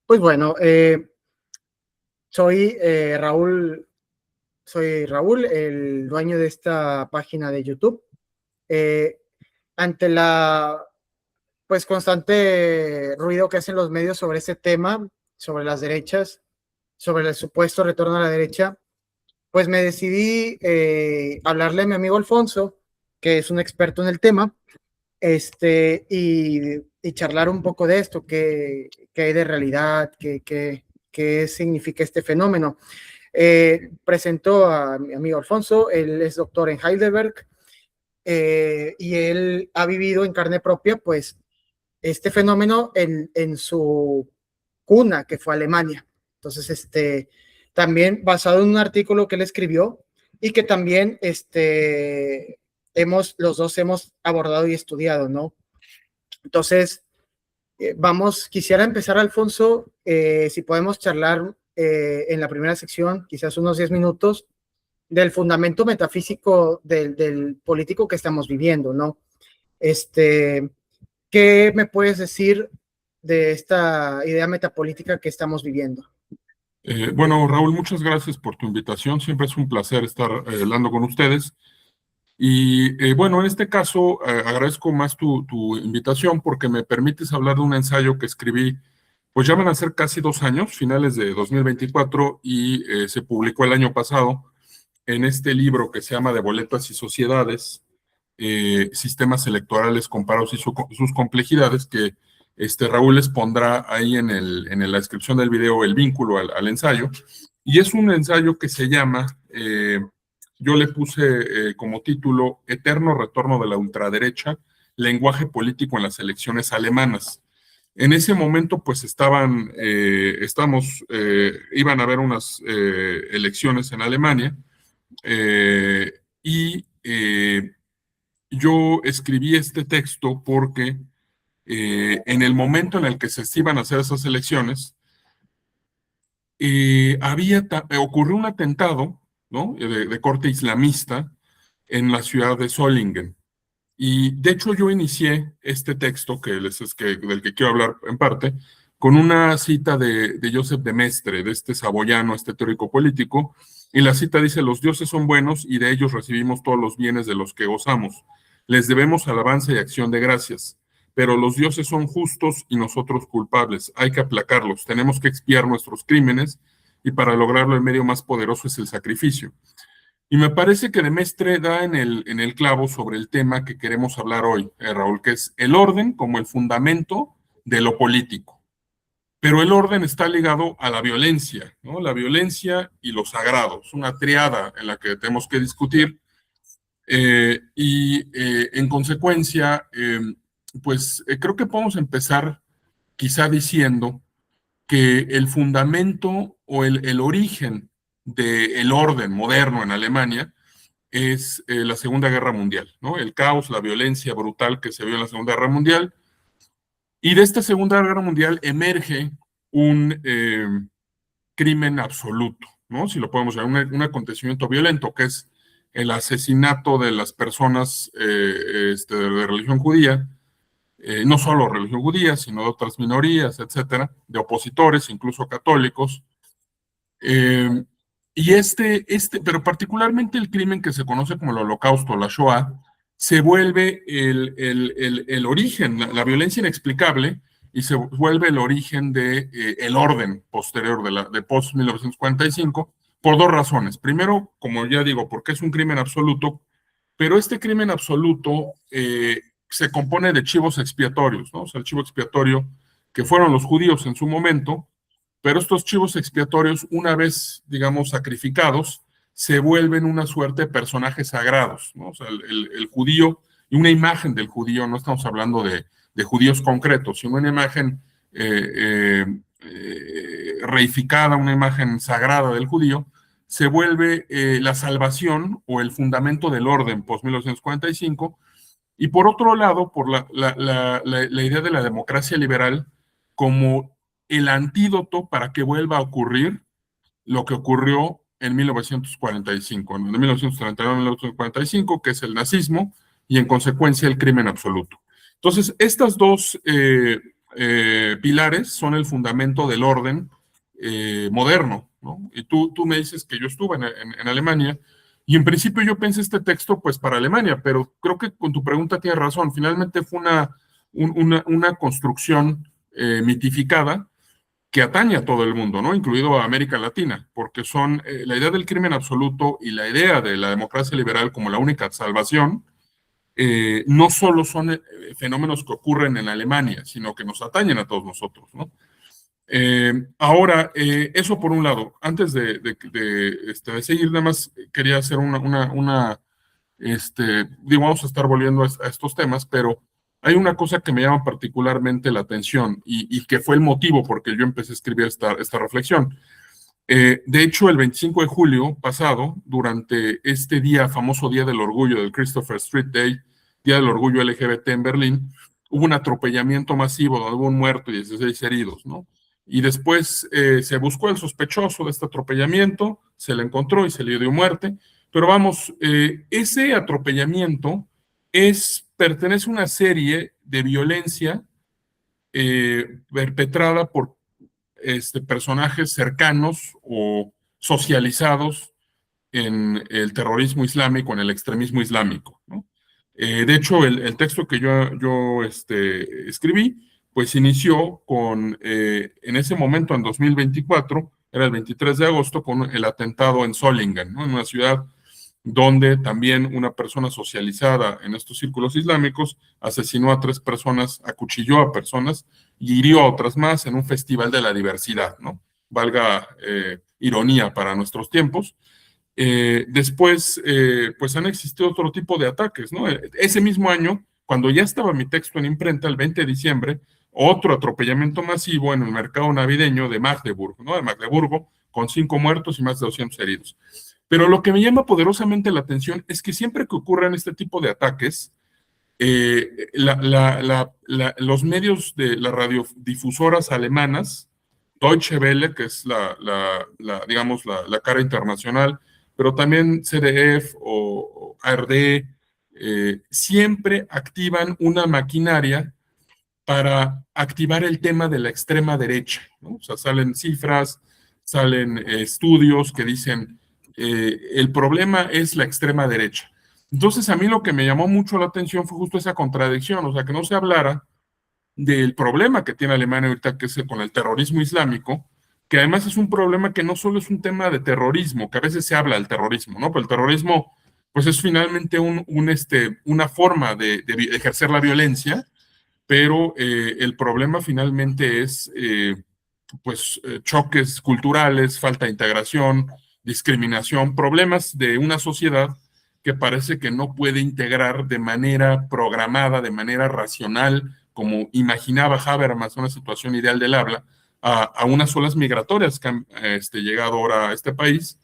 Pues bueno, soy Raúl, el dueño de esta página de YouTube. Ante la pues constante ruido que hacen los medios sobre ese tema, sobre las derechas, sobre el supuesto retorno a la derecha, pues me decidí hablarle a mi amigo Alfonso, que es un experto en el tema, y charlar un poco de esto, qué hay de realidad, qué significa este fenómeno. Presentó a mi amigo Alfonso, él es doctor en Heidelberg, y él ha vivido en carne propia, pues, este fenómeno en su cuna, que fue Alemania. Entonces, también basado en un artículo que él escribió y que también los dos hemos abordado y estudiado, ¿no? Entonces, quisiera empezar, Alfonso, si podemos charlar en la primera sección, quizás unos 10 minutos, del fundamento metafísico del político que estamos viviendo, ¿no? ¿Qué me puedes decir de esta idea metapolítica que estamos viviendo? Bueno, Raúl, muchas gracias por tu invitación. Siempre es un placer estar hablando con ustedes. Y bueno, en este caso agradezco más tu invitación porque me permites hablar de un ensayo que escribí, pues ya van a ser casi 2 años, finales de 2024, y se publicó el año pasado en este libro que se llama De boletas y sociedades, sistemas electorales comparados y sus complejidades, que Raúl les pondrá ahí en la descripción del video el vínculo al ensayo. Y es un ensayo que se llama, yo le puse como título, Eterno retorno de la ultraderecha, lenguaje político en las elecciones alemanas. En ese momento, pues iban a haber unas elecciones en Alemania, y yo escribí este texto porque en el momento en el que se iban a hacer esas elecciones, ocurrió un atentado, ¿no?, de corte islamista en la ciudad de Solingen. Y de hecho yo inicié este texto del que quiero hablar en parte, con una cita de Joseph de Maistre, de este saboyano, este teórico político, y la cita dice: los dioses son buenos y de ellos recibimos todos los bienes de los que gozamos. Les debemos alabanza y acción de gracias. Pero los dioses son justos y nosotros culpables. Hay que aplacarlos. Tenemos que expiar nuestros crímenes y para lograrlo el medio más poderoso es el sacrificio. Y me parece que de Maistre da en el clavo sobre el tema que queremos hablar hoy, Raúl, que es el orden como el fundamento de lo político. Pero el orden está ligado a la violencia, ¿no? La violencia y lo sagrado. Es una triada en la que tenemos que discutir. En consecuencia, creo que podemos empezar quizá diciendo que el fundamento o el origen del orden moderno en Alemania es la Segunda Guerra Mundial, ¿no? El caos, la violencia brutal que se vio en la Segunda Guerra Mundial. Y de esta Segunda Guerra Mundial emerge un crimen absoluto, ¿no? Si lo podemos llamar, un acontecimiento violento, que es el asesinato de las personas de religión judía, no solo religión judía, sino de otras minorías, etcétera, de opositores, incluso católicos. Pero particularmente el crimen que se conoce como el Holocausto, la Shoah, se vuelve el origen, la violencia inexplicable, y se vuelve el origen el orden posterior de post-1945, por dos razones. Primero, como ya digo, porque es un crimen absoluto, pero este crimen absoluto se compone de chivos expiatorios, ¿no? O sea, el chivo expiatorio que fueron los judíos en su momento, pero estos chivos expiatorios, una vez, digamos, sacrificados, se vuelven una suerte de personajes sagrados, ¿no? O sea, el judío y una imagen del judío, no estamos hablando de judíos concretos, sino una imagen reificada, una imagen sagrada del judío, se vuelve la salvación o el fundamento del orden post-1945, y por otro lado, por la idea de la democracia liberal como el antídoto para que vuelva a ocurrir lo que ocurrió en 1945, en 1939 1945, que es el nazismo y en consecuencia el crimen absoluto. Entonces, estas dos pilares son el fundamento del orden moderno, ¿no? Y tú me dices que yo estuve en Alemania, y en principio yo pensé este texto pues para Alemania, pero creo que con tu pregunta tienes razón. Finalmente fue una construcción mitificada que atañe a todo el mundo, ¿no? Incluido a América Latina, porque son la idea del crimen absoluto y la idea de la democracia liberal como la única salvación. No solo son fenómenos que ocurren en Alemania, sino que nos atañen a todos nosotros, ¿no? Ahora, eso por un lado. Antes de seguir, nada más quería hacer digo, vamos a estar volviendo a estos temas, pero hay una cosa que me llama particularmente la atención y que fue el motivo por que yo empecé a escribir esta reflexión. De hecho, el 25 de julio pasado, durante este famoso Día del Orgullo, del Christopher Street Day, Día del Orgullo LGBT en Berlín, hubo un atropellamiento masivo donde hubo un muerto y 16 heridos, ¿no? Y después se buscó al sospechoso de este atropellamiento, se le encontró y se le dio muerte. Pero vamos, ese atropellamiento pertenece a una serie de violencia perpetrada por personajes cercanos o socializados en el terrorismo islámico, en el extremismo islámico, ¿no? De hecho, el texto que yo escribí, pues inició en ese momento, en 2024, era el 23 de agosto, con el atentado en Solingen, ¿no? En una ciudad donde también una persona socializada en estos círculos islámicos asesinó a 3 personas, acuchilló a personas y hirió a otras más en un festival de la diversidad, ¿no? Valga ironía para nuestros tiempos. Después, pues han existido otro tipo de ataques, ¿no? Ese mismo año, cuando ya estaba mi texto en imprenta, el 20 de diciembre, otro atropellamiento masivo en el mercado navideño de Magdeburgo, ¿no? De Magdeburgo, con 5 muertos y más de 200 heridos. Pero lo que me llama poderosamente la atención es que siempre que ocurren este tipo de ataques, los medios de las radiodifusoras alemanas, Deutsche Welle, que es digamos, la cara internacional, pero también CDF o ARD, siempre activan una maquinaria para activar el tema de la extrema derecha, ¿no? O sea, salen cifras, salen estudios que dicen el problema es la extrema derecha. Entonces, a mí lo que me llamó mucho la atención fue justo esa contradicción, o sea, que no se hablara del problema que tiene Alemania ahorita, que es con el terrorismo islámico, que además es un problema que no solo es un tema de terrorismo, que a veces se habla del terrorismo, ¿no? Pero el terrorismo, pues es finalmente una forma de ejercer la violencia, pero el problema finalmente es, choques culturales, falta de integración, discriminación, problemas de una sociedad que parece que no puede integrar de manera programada, de manera racional, como imaginaba Habermas, una situación ideal del habla, a unas olas migratorias que han llegado ahora a este país.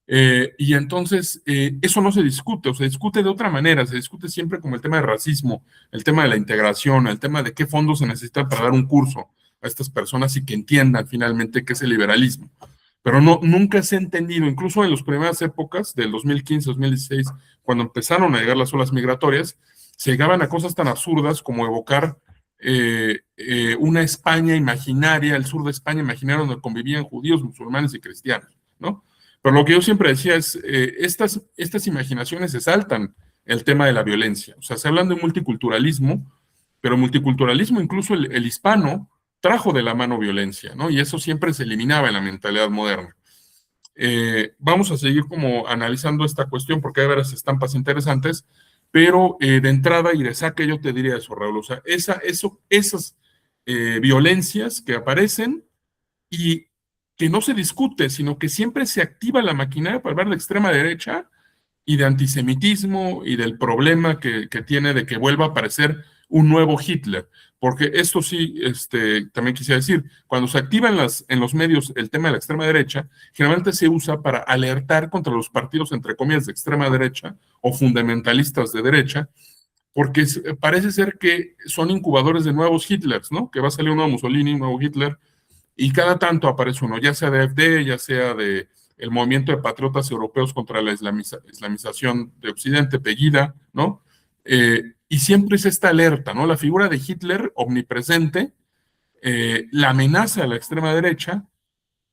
Y entonces eso no se discute, o se discute de otra manera, se discute siempre como el tema de racismo, el tema de la integración, el tema de qué fondos se necesitan para dar un curso a estas personas y que entiendan finalmente qué es el liberalismo. Pero nunca se ha entendido, incluso en las primeras épocas del 2015, 2016, cuando empezaron a llegar las olas migratorias, se llegaban a cosas tan absurdas como evocar una España imaginaria, el sur de España imaginario, donde convivían judíos, musulmanes y cristianos, ¿no? Pero lo que yo siempre decía es, estas imaginaciones se saltan el tema de la violencia. O sea, se hablan de multiculturalismo, pero multiculturalismo, incluso el hispano, trajo de la mano violencia, ¿no? Y eso siempre se eliminaba en la mentalidad moderna. Vamos a seguir como analizando esta cuestión porque hay varias estampas interesantes, pero de entrada y de saque yo te diría eso, Raúl. O sea, esas violencias que aparecen y que no se discute, sino que siempre se activa la maquinaria para hablar de extrema derecha y de antisemitismo y del problema que tiene de que vuelva a aparecer un nuevo Hitler. Porque esto sí, también quisiera decir, cuando se activa en los medios el tema de la extrema derecha, generalmente se usa para alertar contra los partidos, entre comillas, de extrema derecha o fundamentalistas de derecha, porque parece ser que son incubadores de nuevos Hitlers, ¿no? Que va a salir un nuevo Mussolini, un nuevo Hitler, y cada tanto aparece uno, ya sea de AfD, ya sea de el movimiento de patriotas europeos contra la islamización de Occidente, Pegida, ¿no? Y siempre es esta alerta, ¿no? La figura de Hitler omnipresente la amenaza de la extrema derecha,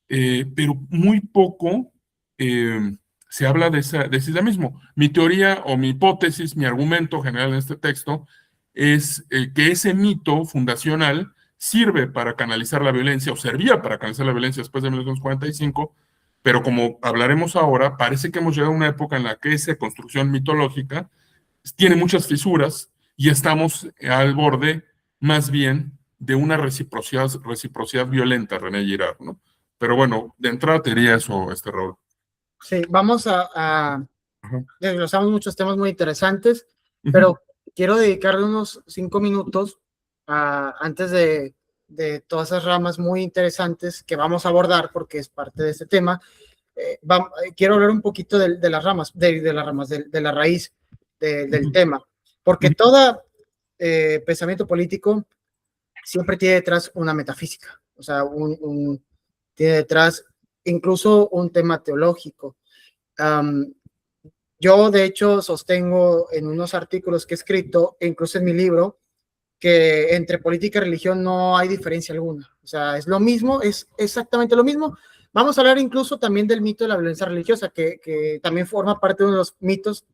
pero muy poco se habla de ese islamismo. Mi teoría o mi hipótesis, mi argumento general en este texto es que ese mito fundacional sirve para canalizar la violencia, o servía para canalizar la violencia después de 1945, pero como hablaremos ahora, parece que hemos llegado a una época en la que esa construcción mitológica tiene muchas fisuras y estamos al borde más bien de una reciprocidad violenta, René Girard, ¿no? Pero bueno, de entrada te diría eso, Raúl. Sí, vamos a desglosamos muchos temas muy interesantes, pero quiero dedicarle unos 5 minutos antes de todas esas ramas muy interesantes que vamos a abordar, porque es parte de este tema. Quiero hablar un poquito de las ramas, de la raíz del tema, porque todo pensamiento político siempre tiene detrás una metafísica, o sea, tiene detrás incluso un tema teológico. Yo, de hecho, sostengo en unos artículos que he escrito, e incluso en mi libro, que entre política y religión no hay diferencia alguna. O sea, es lo mismo, es exactamente lo mismo. Vamos a hablar incluso también del mito de la violencia religiosa, que también forma parte de uno de los mitos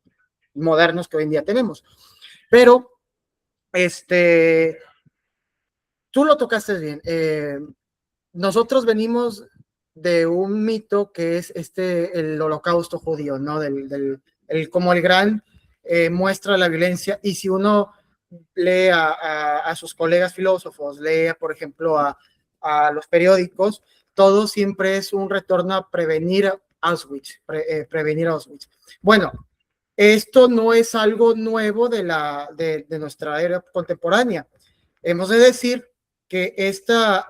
modernos que hoy en día tenemos. Pero, tú lo tocaste bien. Nosotros venimos de un mito que es el holocausto judío, ¿no? Como el gran muestra la violencia, y si uno lee a sus colegas filósofos, lee, por ejemplo, a los periódicos, todo siempre es un retorno a prevenir Auschwitz, prevenir Auschwitz. Bueno, esto no es algo nuevo de nuestra era contemporánea. Hemos de decir que esta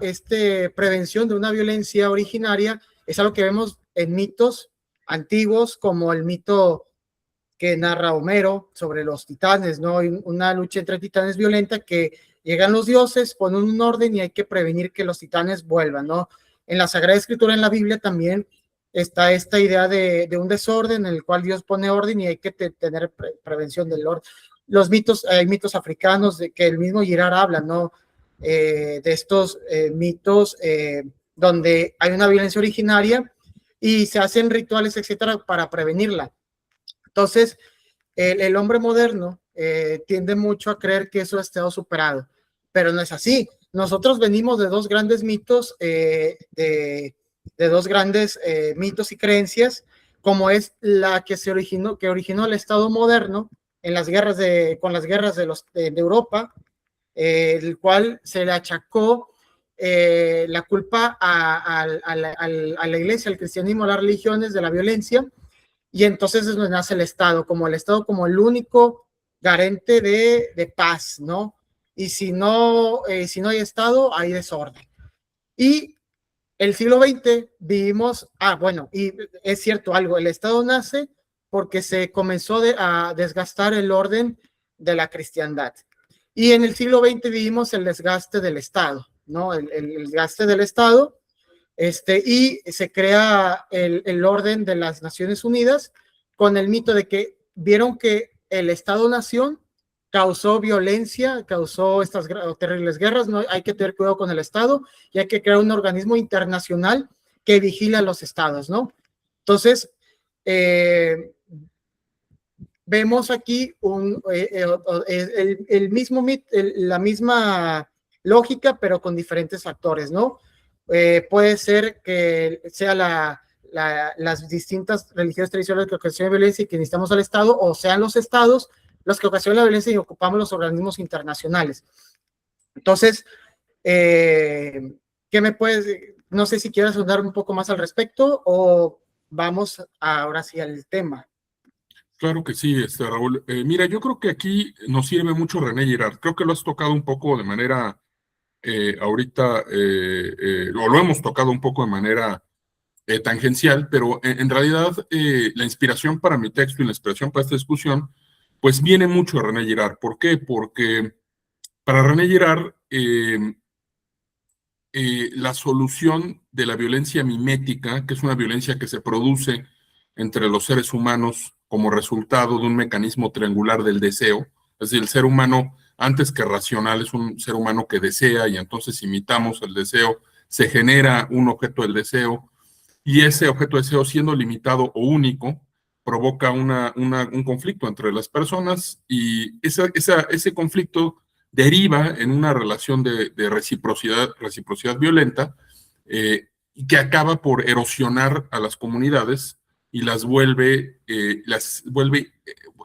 prevención de una violencia originaria es algo que vemos en mitos antiguos, como el mito que narra Homero sobre los titanes, ¿no? Una lucha entre titanes violenta, que llegan los dioses, ponen un orden y hay que prevenir que los titanes vuelvan, ¿no? En la Sagrada Escritura, en la Biblia, también está esta idea de un desorden en el cual Dios pone orden y hay que tener prevención del orden. Hay mitos africanos de que el mismo Girard habla, ¿no? De estos mitos donde hay una violencia originaria y se hacen rituales, etcétera, para prevenirla. Entonces, el hombre moderno tiende mucho a creer que eso ha estado superado, pero no es así. Nosotros venimos de dos grandes mitos, de dos grandes mitos y creencias, como es la que originó el Estado moderno en las guerras con las guerras de Europa, el cual se le achacó la culpa a la iglesia, al cristianismo, a las religiones de la violencia, y entonces es donde nace el Estado como el único garante de paz, ¿no? Y si no hay Estado, hay desorden. Y el siglo XX vivimos, bueno, y es cierto algo, el Estado nace porque se comenzó a desgastar el orden de la cristiandad. Y en el siglo XX vivimos el desgaste del Estado, ¿no? El desgaste del Estado, y se crea el orden de las Naciones Unidas con el mito de que vieron que el Estado-nación causó violencia, causó estas terribles guerras, no hay que tener cuidado con el Estado y hay que crear un organismo internacional que vigila a los estados, ¿no? Entonces, vemos aquí el mismo la misma lógica, pero con diferentes factores, ¿no? Puede ser que sea las distintas religiones tradicionales que ocasionan violencia y que necesitamos al Estado, o sean los estados los que ocasionan la violencia y ocupamos los organismos internacionales. Entonces, ¿qué me puedes? No sé si quieres hablar un poco más al respecto o vamos ahora sí al tema. Claro que sí, Raúl. Mira, yo creo que aquí nos sirve mucho René Girard. Creo que lo has tocado un poco de manera, ahorita, o lo hemos tocado un poco de manera tangencial, pero en realidad la inspiración para mi texto y la inspiración para esta discusión, pues viene mucho de René Girard. ¿Por qué? Porque para René Girard, la solución de la violencia mimética, que es una violencia que se produce entre los seres humanos como resultado de un mecanismo triangular del deseo, es decir, el ser humano antes que racional, es un ser humano que desea y entonces imitamos el deseo, se genera un objeto del deseo y ese objeto de deseo siendo limitado o único provoca un conflicto entre las personas y ese conflicto deriva en una relación de reciprocidad violenta y que acaba por erosionar a las comunidades y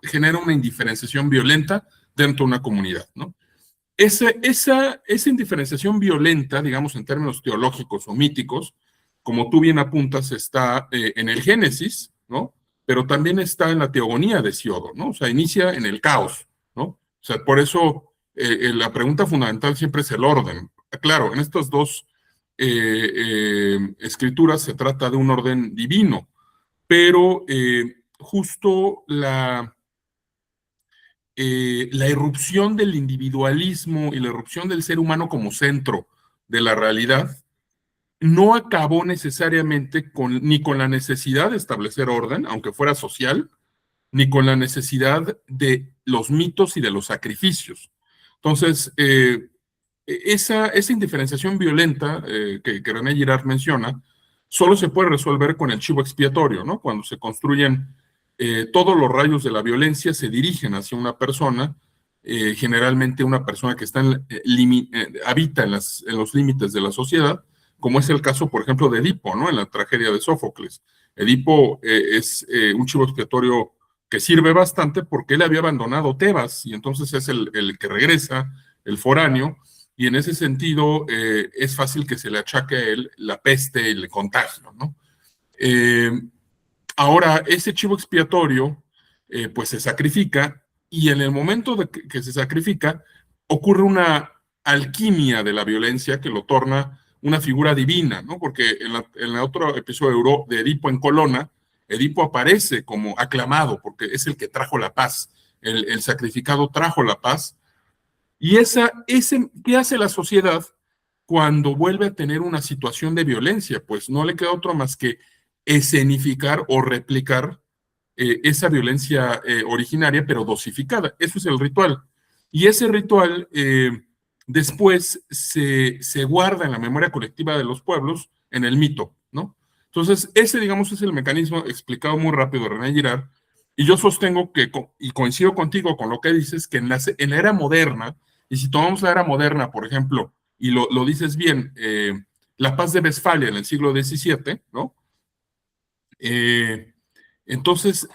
genera una indiferenciación violenta dentro de una comunidad, ¿no? Esa indiferenciación violenta, digamos en términos teológicos o míticos, como tú bien apuntas, está en el Génesis, ¿no? Pero también está en la teogonía de Hesíodo, ¿no? O sea, inicia en el caos, ¿no? O sea, por eso la pregunta fundamental siempre es el orden. Claro, en estas dos escrituras se trata de un orden divino, pero justo la irrupción del individualismo y la irrupción del ser humano como centro de la realidad no acabó necesariamente ni con la necesidad de establecer orden, aunque fuera social, ni con la necesidad de los mitos y de los sacrificios. Entonces, esa indiferenciación violenta que René Girard menciona, solo se puede resolver con el chivo expiatorio, ¿no? Cuando se construyen todos los rayos de la violencia se dirigen hacia una persona, generalmente una persona que habita en los límites de la sociedad, como es el caso, por ejemplo, de Edipo, ¿no? En la tragedia de Sófocles. Edipo es un chivo expiatorio que sirve bastante porque él había abandonado Tebas y entonces es el que regresa, el foráneo, y en ese sentido es fácil que se le achaque a él la peste y el contagio, ¿no? Ahora, ese chivo expiatorio, pues se sacrifica y en el momento de que se sacrifica, ocurre una alquimia de la violencia que lo torna una figura divina, ¿no? Porque en el otro episodio de Edipo en Colona, Edipo aparece como aclamado porque es el que trajo la paz. El sacrificado trajo la paz. Y ¿qué hace la sociedad cuando vuelve a tener una situación de violencia? Pues no le queda otro más que escenificar o replicar esa violencia originaria, pero dosificada. Eso es el ritual. Y ese ritual después se guarda en la memoria colectiva de los pueblos en el mito, ¿no? Entonces, ese, digamos, es el mecanismo explicado muy rápido de René Girard. Y yo sostengo y coincido contigo con lo que dices, que en la era moderna, y si tomamos la era moderna, por ejemplo, y lo dices bien, la paz de Westfalia en el siglo XVII, ¿no? Entonces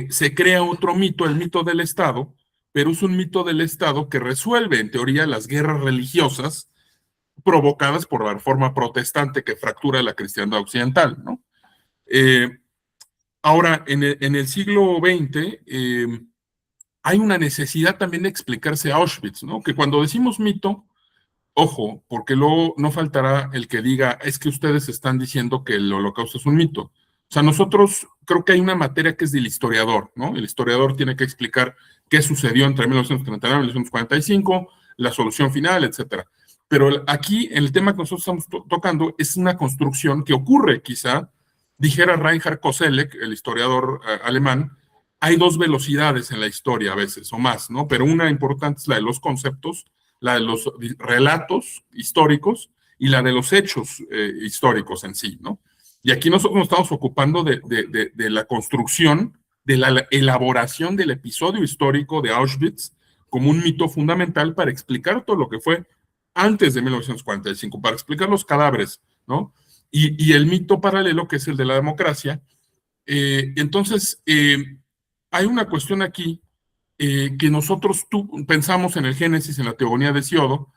se crea otro mito, el mito del Estado, pero es un mito del Estado que resuelve, en teoría, las guerras religiosas provocadas por la reforma protestante que fractura la cristiandad occidental, ¿no? Ahora, en el siglo XX, hay una necesidad también de explicarse Auschwitz, ¿no? Que cuando decimos mito, ojo, porque luego no faltará el que diga, es que ustedes están diciendo que el holocausto es un mito. O sea, nosotros creo que hay una materia que es del historiador, ¿no? El historiador tiene que explicar qué sucedió entre 1939 y 1945, la solución final, etcétera. Pero aquí, en el tema que nosotros estamos tocando, es una construcción que ocurre, quizá, dijera Reinhard Koselleck, el historiador alemán, hay dos velocidades en la historia a veces, o más, ¿no? Pero una importante es la de los conceptos, la de los relatos históricos y la de los hechos históricos en sí, ¿no? Y aquí nosotros nos estamos ocupando de la construcción, de la elaboración del episodio histórico de Auschwitz como un mito fundamental para explicar todo lo que fue antes de 1945, para explicar los cadáveres, ¿no? Y el mito paralelo, que es el de la democracia. Entonces, hay una cuestión aquí que nosotros pensamos en el Génesis, en la teogonía de Hesíodo,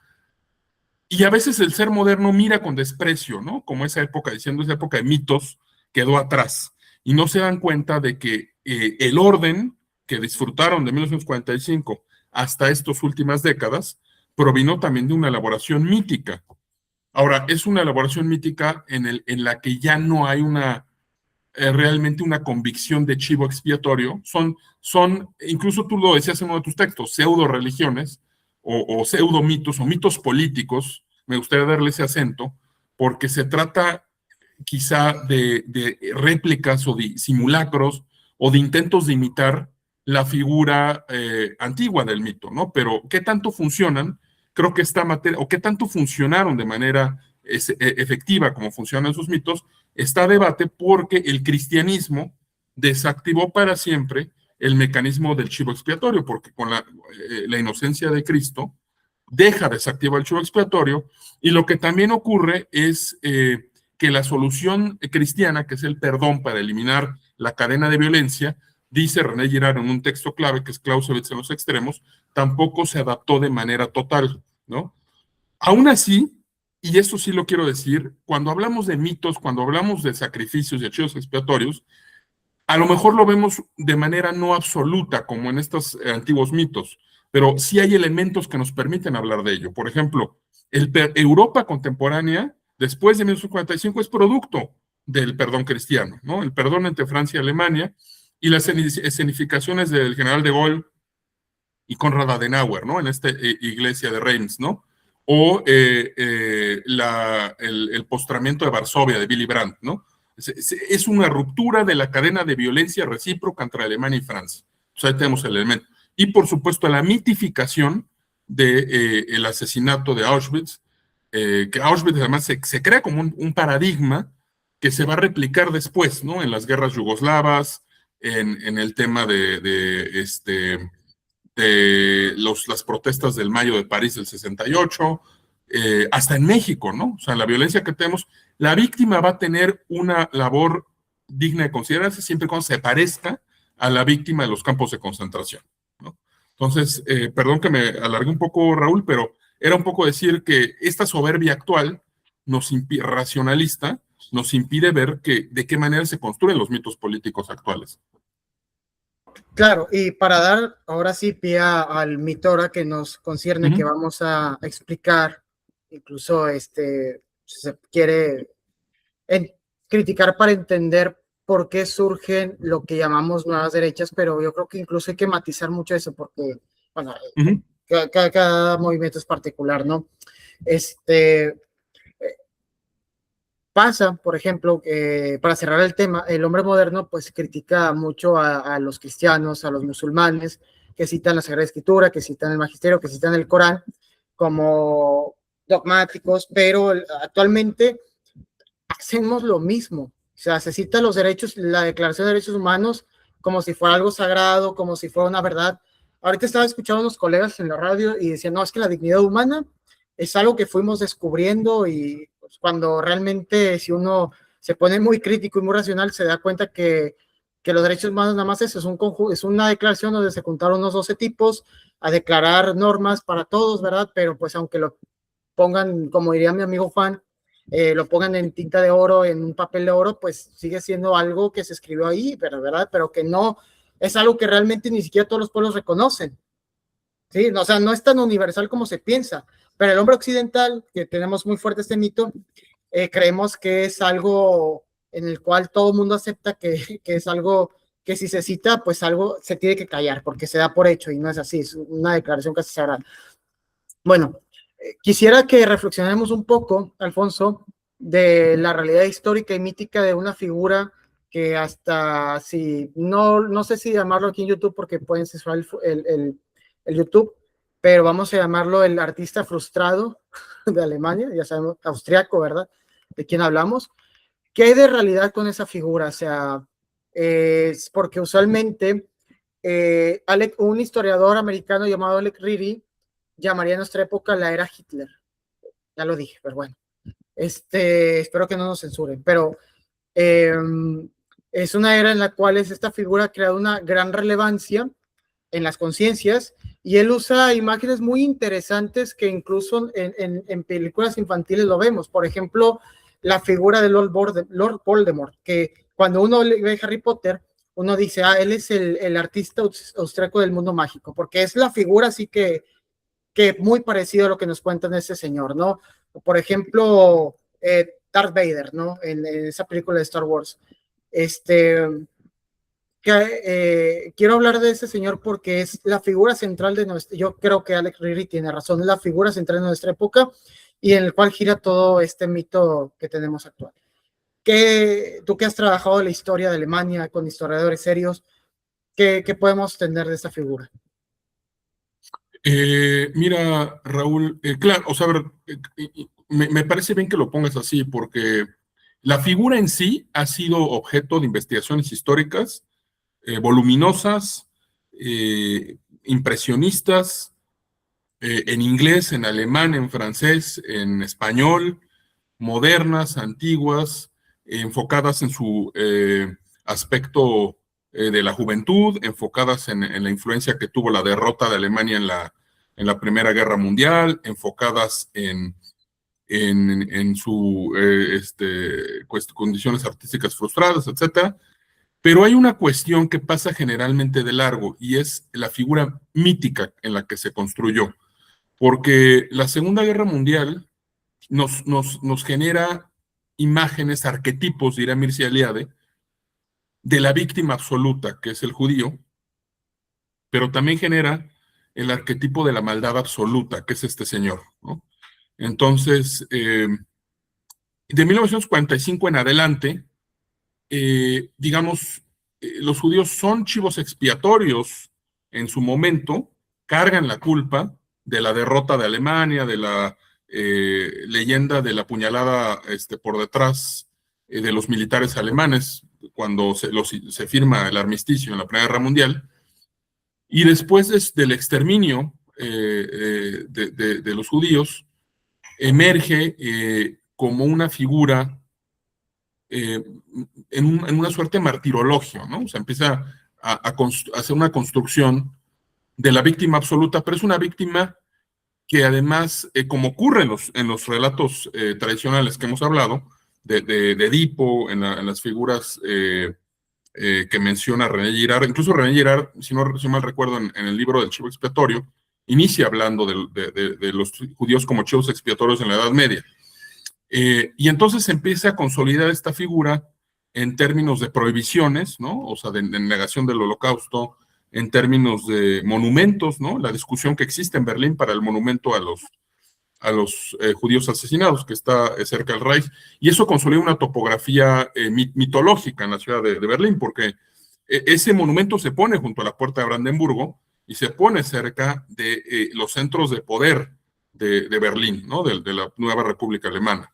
y a veces el ser moderno mira con desprecio, ¿no? Como esa época, diciendo esa época de mitos quedó atrás, y no se dan cuenta de que el orden que disfrutaron de 1945 hasta estas últimas décadas provino también de una elaboración mítica. Ahora, es una elaboración mítica en la que ya no hay realmente una convicción de chivo expiatorio, incluso tú lo decías en uno de tus textos, pseudo religiones o pseudo mitos o mitos políticos, me gustaría darle ese acento, porque se trata quizá de réplicas o de simulacros o de intentos de imitar la figura antigua del mito, ¿no? Pero ¿qué tanto funcionan? Creo que esta materia, o qué tanto funcionaron de manera efectiva como funcionan sus mitos, está a debate porque el cristianismo desactivó para siempre el mecanismo del chivo expiatorio, porque con la inocencia de Cristo deja desactivar el chivo expiatorio, y lo que también ocurre es que la solución cristiana, que es el perdón para eliminar la cadena de violencia, dice René Girard en un texto clave, que es Clausewitz en los extremos, tampoco se adaptó de manera total, ¿no? Aún así, y esto sí lo quiero decir, cuando hablamos de mitos, cuando hablamos de sacrificios y archivos expiatorios, a lo mejor lo vemos de manera no absoluta, como en estos antiguos mitos, pero sí hay elementos que nos permiten hablar de ello. Por ejemplo, Europa contemporánea, después de 1945, es producto del perdón cristiano, ¿no? El perdón entre Francia y Alemania y las escenificaciones del general de Gaulle y Konrad Adenauer, ¿no? En esta iglesia de Reims, ¿no? O el postramiento de Varsovia de Willy Brandt, ¿no? Es una ruptura de la cadena de violencia recíproca entre Alemania y Francia. Entonces ahí tenemos el elemento. Y por supuesto la mitificación del asesinato de Auschwitz, que Auschwitz además se crea como un paradigma que se va a replicar después, ¿no? En las guerras yugoslavas, en el tema de las protestas del mayo de París del 68, hasta en México, ¿no? O sea, la violencia que tenemos, la víctima va a tener una labor digna de considerarse siempre cuando se parezca a la víctima de los campos de concentración, ¿no? Entonces, perdón que me alargué un poco, Raúl, pero era un poco decir que esta soberbia actual racionalista nos impide ver de qué manera se construyen los mitos políticos actuales. Claro, y para dar ahora sí pie al mito ahora que nos concierne, que vamos a explicar, incluso si se quiere criticar para entender por qué surgen lo que llamamos nuevas derechas, pero yo creo que incluso hay que matizar mucho eso, porque, bueno, cada movimiento es particular, ¿no? Pasa, por ejemplo, para cerrar el tema, el hombre moderno pues critica mucho a los cristianos, a los musulmanes, que citan la Sagrada Escritura, que citan el Magisterio, que citan el Corán como dogmáticos, pero actualmente hacemos lo mismo. O sea, se cita los derechos, la Declaración de Derechos Humanos como si fuera algo sagrado, como si fuera una verdad. Ahorita estaba escuchando a unos colegas en la radio y decían, no, es que la dignidad humana es algo que fuimos descubriendo y pues, cuando realmente si uno se pone muy crítico y muy racional se da cuenta que los derechos humanos nada más es una declaración donde se juntaron unos 12 tipos a declarar normas para todos, ¿verdad? Pero pues aunque lo pongan, como diría mi amigo Juan, lo pongan en tinta de oro, en un papel de oro, pues sigue siendo algo que se escribió ahí, ¿verdad? Pero que no es algo que realmente ni siquiera todos los pueblos reconocen. ¿Sí? O sea, no es tan universal como se piensa, pero el hombre occidental, que tenemos muy fuerte este mito, creemos que es algo en el cual todo el mundo acepta que es algo que si se cita, pues algo se tiene que callar, porque se da por hecho y no es así, es una declaración casi sagrada. Bueno, quisiera que reflexionemos un poco, Alfonso, de la realidad histórica y mítica de una figura que hasta si no sé si llamarlo aquí en YouTube porque pueden censurar el YouTube, pero vamos a llamarlo el artista frustrado de Alemania, ya sabemos, austriaco, ¿verdad? ¿De quién hablamos? ¿Qué hay de realidad con esa figura? O sea, es porque usualmente un historiador americano llamado Alec Reedy llamaría a nuestra época la era Hitler. Ya lo dije, pero bueno. Espero que no nos censuren, pero es una era en la cual esta figura ha creado una gran relevancia en las conciencias y él usa imágenes muy interesantes que incluso en películas infantiles lo vemos. Por ejemplo, la figura de Lord Voldemort, que cuando uno ve Harry Potter, uno dice, él es el artista austriaco del mundo mágico, porque es la figura así que muy parecido a lo que nos cuentan ese señor, ¿no? Por ejemplo, Darth Vader, ¿no? En esa película de Star Wars. Quiero hablar de ese señor porque es la figura central de nuestra, yo creo que Alex Reedy tiene razón, es la figura central de nuestra época y en el cual gira todo este mito que tenemos actual. Tú que has trabajado en la historia de Alemania con historiadores serios, ¿Qué podemos tener de esta figura? Mira, Raúl, claro, o sea, a ver, me parece bien que lo pongas así, porque la figura en sí ha sido objeto de investigaciones históricas voluminosas, impresionistas, en inglés, en alemán, en francés, en español, modernas, antiguas, enfocadas en su aspecto de la juventud, enfocadas en la influencia que tuvo la derrota de Alemania en la Primera Guerra Mundial, enfocadas en su condiciones artísticas frustradas, etcétera. Pero hay una cuestión que pasa generalmente de largo y es la figura mítica en la que se construyó, porque la Segunda Guerra Mundial nos genera imágenes, arquetipos, dirá Mircea Eliade, de la víctima absoluta, que es el judío, pero también genera el arquetipo de la maldad absoluta, que es este señor, ¿no? Entonces, de 1945 en adelante, digamos, los judíos son chivos expiatorios en su momento, cargan la culpa de la derrota de Alemania, de la leyenda de la puñalada por detrás de los militares alemanes cuando se firma el armisticio en la Primera Guerra Mundial, y después del exterminio de los judíos, emerge como una figura en una suerte de martirologio, ¿no? O sea, empieza a hacer una construcción de la víctima absoluta, pero es una víctima que además, como ocurre en los relatos tradicionales que hemos hablado, de Edipo, en las figuras que menciona René Girard, incluso René Girard, si no mal recuerdo, en el libro del chivo expiatorio, inicia hablando de los judíos como chivos expiatorios en la Edad Media. Y entonces se empieza a consolidar esta figura en términos de prohibiciones, ¿no? O sea, de negación del holocausto, en términos de monumentos, ¿no? La discusión que existe en Berlín para el monumento a los judíos asesinados, que está cerca del Reich, y eso consolida una topografía mitológica en la ciudad de Berlín, porque ese monumento se pone junto a la puerta de Brandenburgo y se pone cerca de los centros de poder de Berlín, ¿no? De la nueva República Alemana.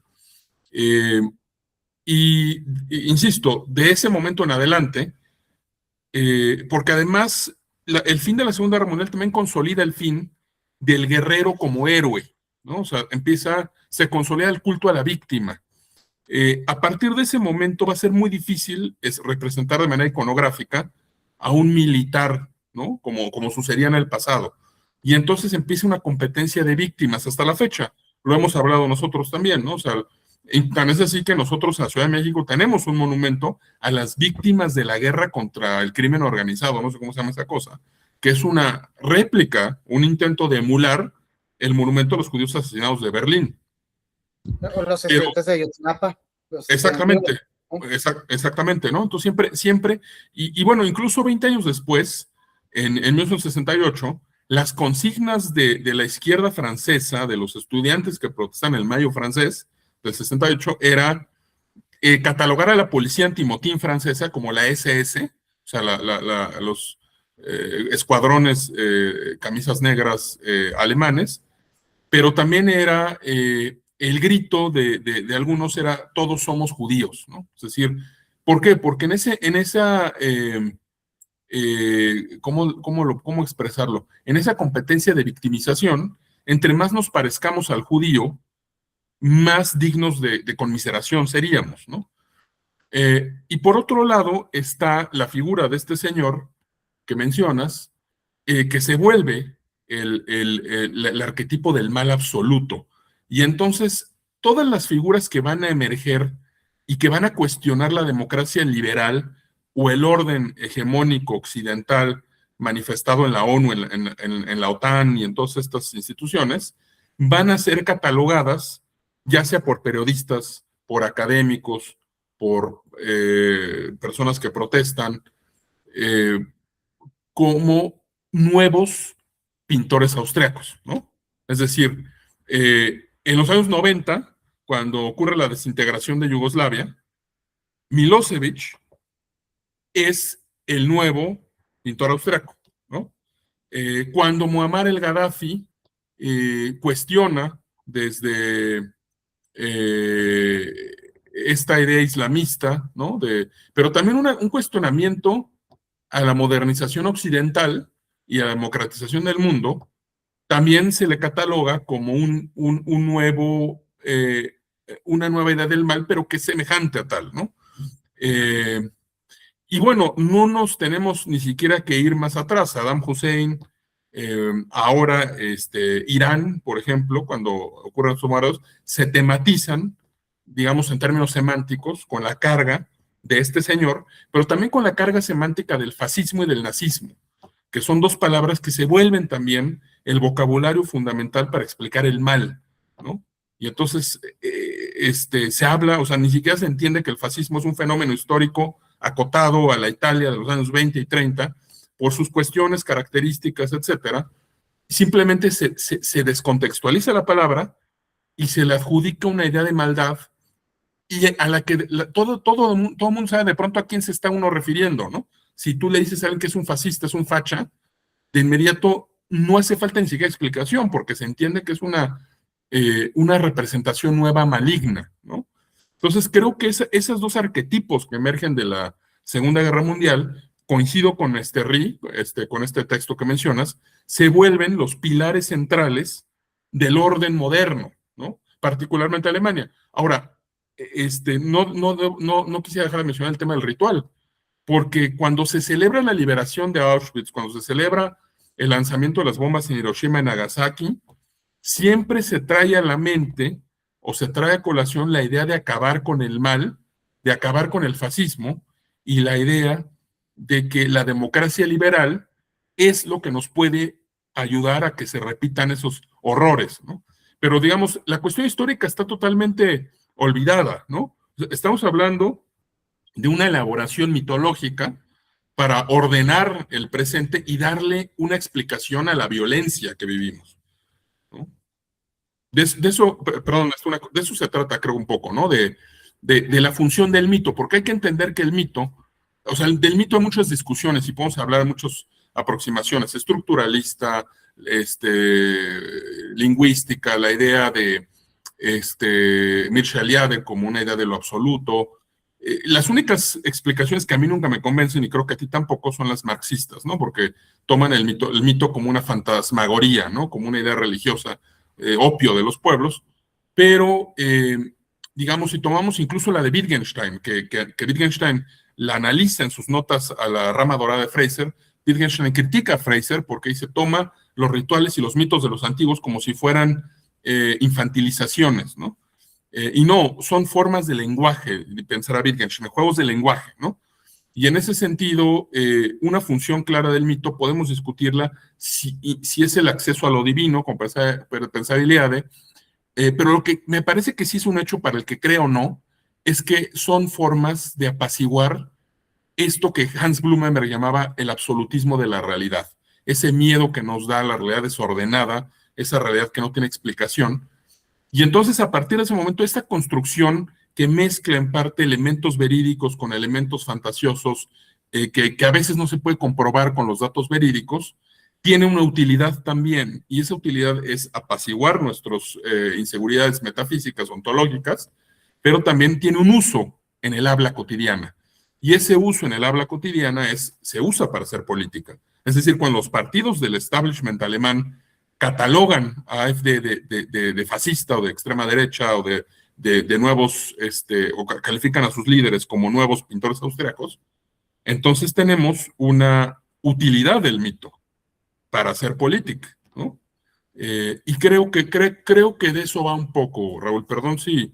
Insisto, de ese momento en adelante, porque además el fin de la Segunda Guerra Mundial también consolida el fin del guerrero como héroe, ¿no? O sea, se consolida el culto a la víctima. A partir de ese momento va a ser muy difícil representar de manera iconográfica a un militar, ¿no? Como sucedía en el pasado. Y entonces empieza una competencia de víctimas hasta la fecha. Lo hemos hablado nosotros también, ¿no? O sea, tan es así que nosotros en la Ciudad de México tenemos un monumento a las víctimas de la guerra contra el crimen organizado, no sé cómo se llama esa cosa, que es una réplica, un intento de emular el monumento a los judíos asesinados de Berlín. Los estudiantes de Ayotzinapa. Exactamente, exactamente, ¿no? Entonces siempre, y bueno, incluso 20 años después, en 1968, las consignas de la izquierda francesa, de los estudiantes que protestan el Mayo francés del 68, era catalogar a la policía antimotín francesa como la SS, o sea, los escuadrones camisas negras alemanes, pero también era el grito de algunos era todos somos judíos, ¿no? Es decir, ¿por qué? Porque en esa ¿cómo expresarlo? En esa competencia de victimización, entre más nos parezcamos al judío, más dignos de conmiseración seríamos, ¿no? Y por otro lado está la figura de este señor que mencionas, que se vuelve el arquetipo del mal absoluto. Y entonces todas las figuras que van a emerger y que van a cuestionar la democracia liberal o el orden hegemónico occidental manifestado en la ONU, en la OTAN y en todas estas instituciones, van a ser catalogadas ya sea por periodistas, por académicos, por personas que protestan, como nuevos pintores austriacos, ¿no? Es decir, en los años 90, cuando ocurre la desintegración de Yugoslavia, Milosevic es el nuevo pintor austriaco, ¿no? Cuando Muammar el Gaddafi cuestiona desde esta idea islamista, ¿no? Pero también un cuestionamiento a la modernización occidental y a la democratización del mundo, también se le cataloga como una nueva idea del mal, pero que es semejante a tal, ¿no? Y bueno, no nos tenemos ni siquiera que ir más atrás. Saddam Hussein, ahora Irán, por ejemplo, cuando ocurren los bombardeos, se tematizan, digamos, en términos semánticos, con la carga de este señor, pero también con la carga semántica del fascismo y del nazismo, que son dos palabras que se vuelven también el vocabulario fundamental para explicar el mal, ¿no? Y entonces se habla, o sea, ni siquiera se entiende que el fascismo es un fenómeno histórico acotado a la Italia de los años 20 y 30 por sus cuestiones, características, etcétera. Simplemente se descontextualiza la palabra y se le adjudica una idea de maldad y a la que todo mundo sabe de pronto a quién se está uno refiriendo, ¿no? Si tú le dices a alguien que es un fascista, es un facha, de inmediato no hace falta ni siquiera explicación, porque se entiende que es una representación nueva maligna, ¿no? Entonces creo que esos dos arquetipos que emergen de la Segunda Guerra Mundial, coincido con con este texto que mencionas, se vuelven los pilares centrales del orden moderno, ¿no? Particularmente Alemania. Ahora, no quisiera dejar de mencionar el tema del ritual, porque cuando se celebra la liberación de Auschwitz, cuando se celebra el lanzamiento de las bombas en Hiroshima y Nagasaki, siempre se trae a la mente o se trae a colación la idea de acabar con el mal, de acabar con el fascismo y la idea de que la democracia liberal es lo que nos puede ayudar a que se repitan esos horrores, ¿no? Pero digamos, la cuestión histórica está totalmente olvidada, ¿no? Estamos hablando de una elaboración mitológica para ordenar el presente y darle una explicación a la violencia que vivimos, ¿no? De eso, perdón, de eso se trata, creo, un poco, ¿no? De la función del mito, porque hay que entender que el mito, o sea, del mito hay muchas discusiones y podemos hablar de muchas aproximaciones, estructuralista, lingüística, la idea de Mircea Eliade como una idea de lo absoluto. Las únicas explicaciones que a mí nunca me convencen, y creo que a ti tampoco, son las marxistas, ¿no? Porque toman el mito como una fantasmagoría, ¿no? Como una idea religiosa, opio de los pueblos, pero, digamos, si tomamos incluso la de Wittgenstein, que Wittgenstein la analiza en sus notas a la rama dorada de Fraser, Wittgenstein critica a Fraser porque dice, toma los rituales y los mitos de los antiguos como si fueran infantilizaciones, ¿no? Y no, son formas de lenguaje, pensará Wittgenstein, juegos de lenguaje, ¿no? Y en ese sentido, una función clara del mito podemos discutirla si es el acceso a lo divino, como pensar Iliade, pero lo que me parece que sí es un hecho para el que cree o no, es que son formas de apaciguar esto que Hans Blumenberg llamaba el absolutismo de la realidad, ese miedo que nos da la realidad desordenada, esa realidad que no tiene explicación. Y entonces, a partir de ese momento, esta construcción que mezcla en parte elementos verídicos con elementos fantasiosos, que a veces no se puede comprobar con los datos verídicos, tiene una utilidad también, y esa utilidad es apaciguar nuestras inseguridades metafísicas, ontológicas, pero también tiene un uso en el habla cotidiana. Y ese uso en el habla cotidiana se usa para hacer política. Es decir, cuando los partidos del establishment alemán catalogan a AfD de fascista o de extrema derecha o de nuevos, o califican a sus líderes como nuevos pintores austriacos, entonces tenemos una utilidad del mito para hacer política, ¿no? Y creo que de eso va un poco, Raúl. Perdón si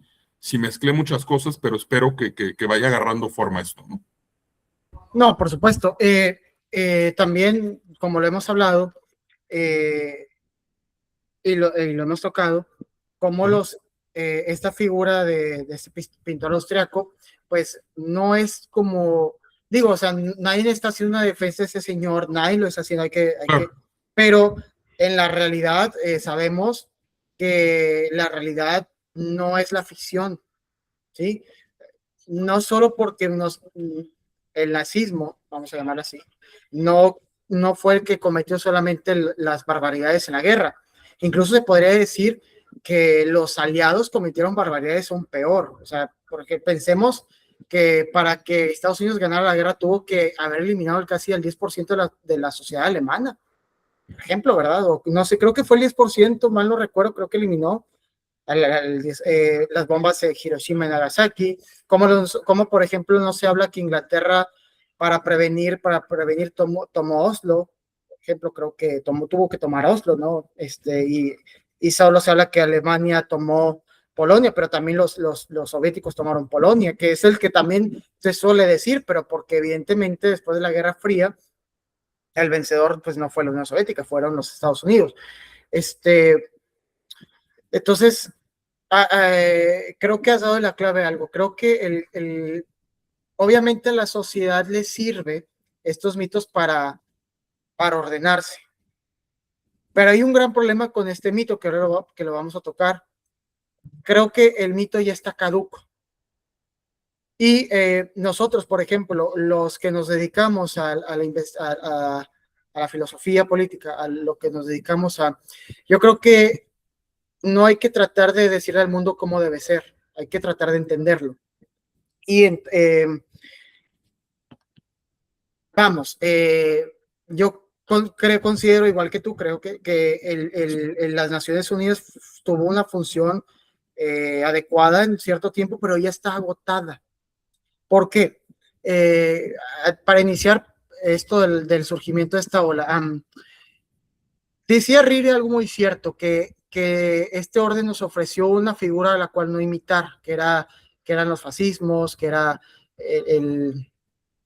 mezclé muchas cosas, pero espero que vaya agarrando forma esto, ¿no? No, por supuesto. También, como lo hemos hablado, y lo hemos tocado, como esta figura de este pintor austriaco, pues no es como, digo, o sea, nadie está haciendo una defensa de ese señor, nadie lo está haciendo, pero en la realidad sabemos que la realidad no es la ficción, ¿sí? No solo porque el nazismo vamos a llamarlo así, no, no fue el que cometió solamente las barbaridades en la guerra. Incluso se podría decir que los aliados cometieron barbaridades aún peor. O sea, porque pensemos que para que Estados Unidos ganara la guerra tuvo que haber eliminado casi el 10% de la sociedad alemana, por ejemplo, ¿verdad? O no sé, creo que fue el 10%, mal no recuerdo, creo que eliminó las bombas de Hiroshima y Nagasaki, como por ejemplo no se habla que Inglaterra para prevenir tomó Oslo, por ejemplo, creo que tuvo que tomar Oslo, ¿no? Y solo se habla que Alemania tomó Polonia, pero también los soviéticos tomaron Polonia, que es el que también se suele decir, pero porque evidentemente después de la Guerra Fría, el vencedor pues no fue la Unión Soviética, fueron los Estados Unidos. Entonces, creo que has dado la clave a algo. Creo que obviamente a la sociedad le sirve estos mitos para ordenarse. Pero hay un gran problema con este mito que ahora que lo vamos a tocar. Creo que el mito ya está caduco. Y nosotros, por ejemplo, los que nos dedicamos a la filosofía política, a lo que nos dedicamos yo creo que no hay que tratar de decirle al mundo cómo debe ser, hay que tratar de entenderlo. Y vamos, yo considero, igual que tú, creo que las Naciones Unidas tuvo una función adecuada en cierto tiempo, pero ya está agotada. ¿Por qué? Para iniciar esto del surgimiento de esta ola, decía Riri algo muy cierto, que este orden nos ofreció una figura a la cual no imitar, que eran los fascismos, que era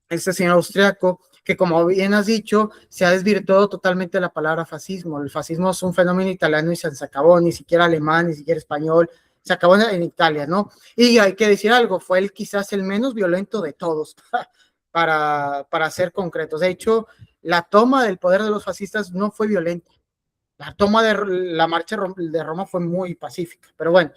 este señor austriaco, que como bien has dicho, se ha desvirtuado totalmente la palabra fascismo. El fascismo es un fenómeno italiano y se acabó, ni siquiera alemán, ni siquiera español, se acabó en Italia, ¿no? Y hay que decir algo, fue quizás el menos violento de todos, para ser concretos. De hecho, la toma del poder de los fascistas no fue violenta. La toma de la marcha de Roma fue muy pacífica, pero bueno.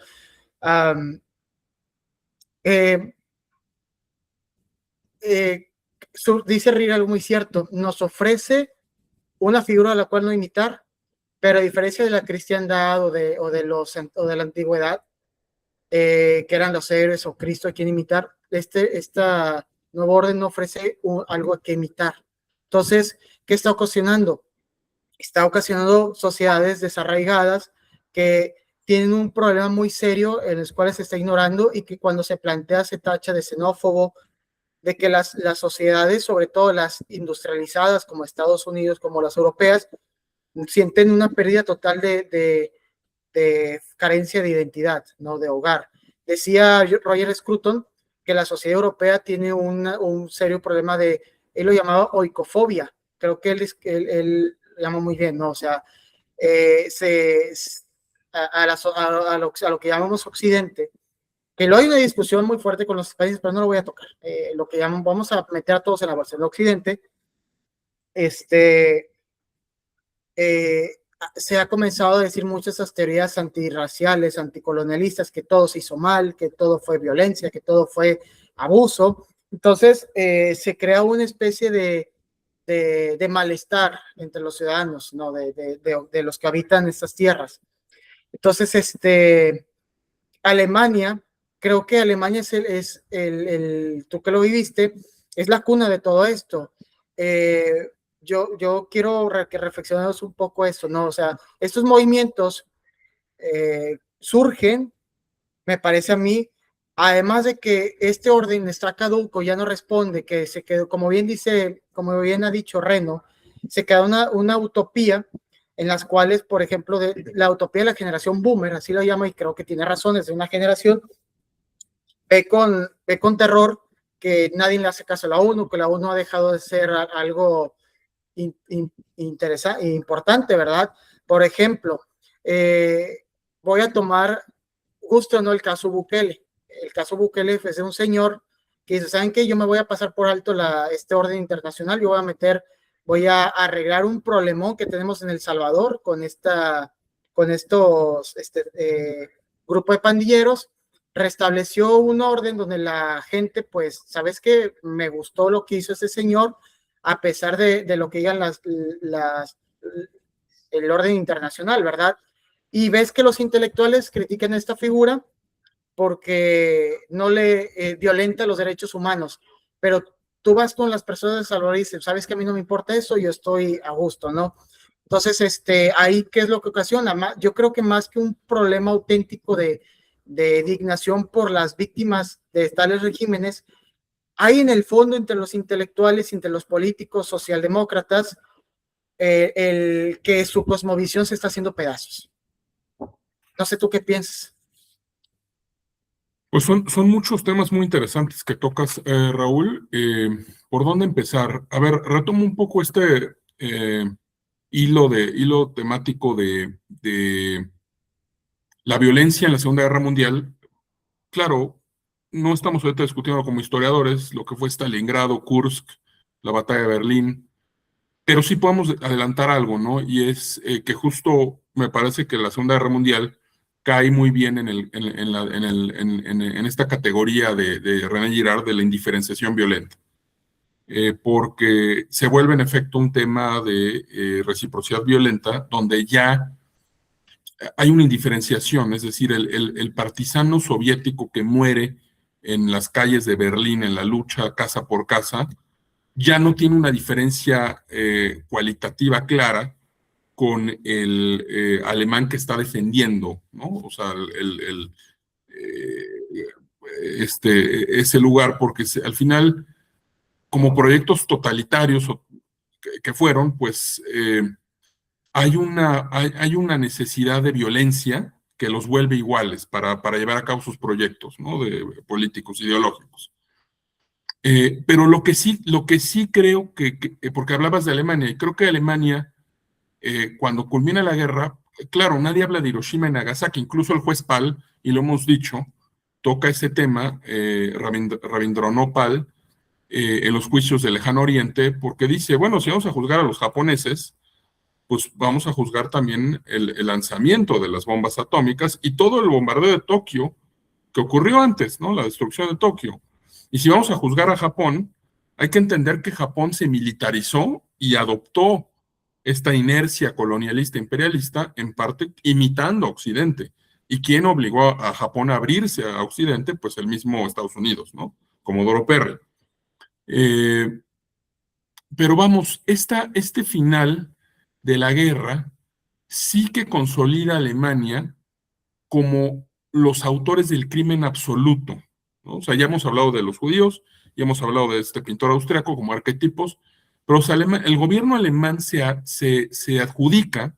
Dice Rira algo muy cierto, nos ofrece una figura a la cual no imitar, pero a diferencia de la cristiandad o de la antigüedad, que eran los héroes o Cristo a quien imitar, esta nuevo orden no ofrece algo a que imitar. Entonces, ¿qué está ocasionando? Está ocasionando sociedades desarraigadas que tienen un problema muy serio en los cuales se está ignorando y que cuando se plantea se tacha de xenófobo, de que las sociedades, sobre todo las industrializadas como Estados Unidos, como las europeas, sienten una pérdida total de carencia de identidad, ¿no? De hogar. Decía Roger Scruton que la sociedad europea tiene un serio problema él lo llamaba oikofobia, creo que él lo llama muy bien, ¿no? O sea, a lo que llamamos Occidente, que luego hay una discusión muy fuerte con los países, pero no lo voy a tocar. Lo que llaman, vamos a meter a todos en la bolsa. El Occidente, se ha comenzado a decir muchas esas teorías antirraciales, anticolonialistas, que todo se hizo mal, que todo fue violencia, que todo fue abuso. Entonces, se crea una especie de malestar entre los ciudadanos, ¿no? De los que habitan estas tierras. Entonces, Alemania, creo que Alemania es tú que lo viviste, es la cuna de todo esto. Yo quiero que reflexionemos un poco esto, ¿no? O sea, estos movimientos surgen, me parece a mí, además de que este orden está caduco, ya no responde, que se quedó, como bien ha dicho Reno, se queda una utopía en las cuales, por ejemplo, la utopía de la generación boomer, así lo llama, y creo que tiene razones de una generación, ve con terror que nadie le hace caso a la ONU, que la ONU ha dejado de ser algo interesante, importante, ¿verdad? Por ejemplo, voy a tomar justo, ¿no? El caso Bukele. El caso Bukele es de un señor que dice, ¿saben qué? Yo me voy a pasar por alto este orden internacional, yo voy a arreglar un problemón que tenemos en El Salvador con estos grupo de pandilleros. Restableció un orden donde la gente, pues, ¿sabes qué? Me gustó lo que hizo ese señor, a pesar de lo que digan el orden internacional, ¿verdad? Y ves que los intelectuales critican esta figura porque no le violenta los derechos humanos, pero tú vas con las personas de El Salvador y dices, sabes que a mí no me importa eso, yo estoy a gusto, ¿no? Entonces, ahí, ¿qué es lo que ocasiona? Yo creo que más que un problema auténtico de dignación por las víctimas de tales regímenes, hay en el fondo entre los intelectuales, entre los políticos socialdemócratas, el que su cosmovisión se está haciendo pedazos. No sé tú qué piensas. Pues son muchos temas muy interesantes que tocas, Raúl. ¿Por dónde empezar? A ver, retomo un poco este hilo temático de la violencia en la Segunda Guerra Mundial. Claro, no estamos ahorita discutiendo como historiadores lo que fue Stalingrado, Kursk, la batalla de Berlín, pero sí podemos adelantar algo, ¿no? Y es que justo me parece que la Segunda Guerra Mundial cae muy bien en esta categoría de René Girard de la indiferenciación violenta, porque se vuelve en efecto un tema de reciprocidad violenta, donde ya hay una indiferenciación, es decir, el partisano soviético que muere en las calles de Berlín en la lucha casa por casa, ya no tiene una diferencia cualitativa clara con el alemán que está defendiendo, ¿no? O sea, ese lugar, porque al final, como proyectos totalitarios que fueron, pues hay una necesidad de violencia que los vuelve iguales para llevar a cabo sus proyectos, ¿no? De políticos, ideológicos. Pero lo que sí creo porque hablabas de Alemania, y creo que Alemania, cuando culmina la guerra, claro, nadie habla de Hiroshima y Nagasaki, incluso el juez Pal, y lo hemos dicho, toca ese tema, Rabindranath Pal, en los juicios del Lejano Oriente, porque dice, bueno, si vamos a juzgar a los japoneses, pues vamos a juzgar también el lanzamiento de las bombas atómicas y todo el bombardeo de Tokio que ocurrió antes, ¿no? La destrucción de Tokio. Y si vamos a juzgar a Japón, hay que entender que Japón se militarizó y adoptó esta inercia colonialista imperialista, en parte imitando a Occidente. ¿Y quién obligó a Japón a abrirse a Occidente? Pues el mismo Estados Unidos, ¿no? Comodoro Perry. Pero vamos, este final de la guerra sí que consolida a Alemania como los autores del crimen absoluto, ¿no? O sea, ya hemos hablado de los judíos, ya hemos hablado de este pintor austriaco como arquetipos, pero o sea, el gobierno alemán se adjudica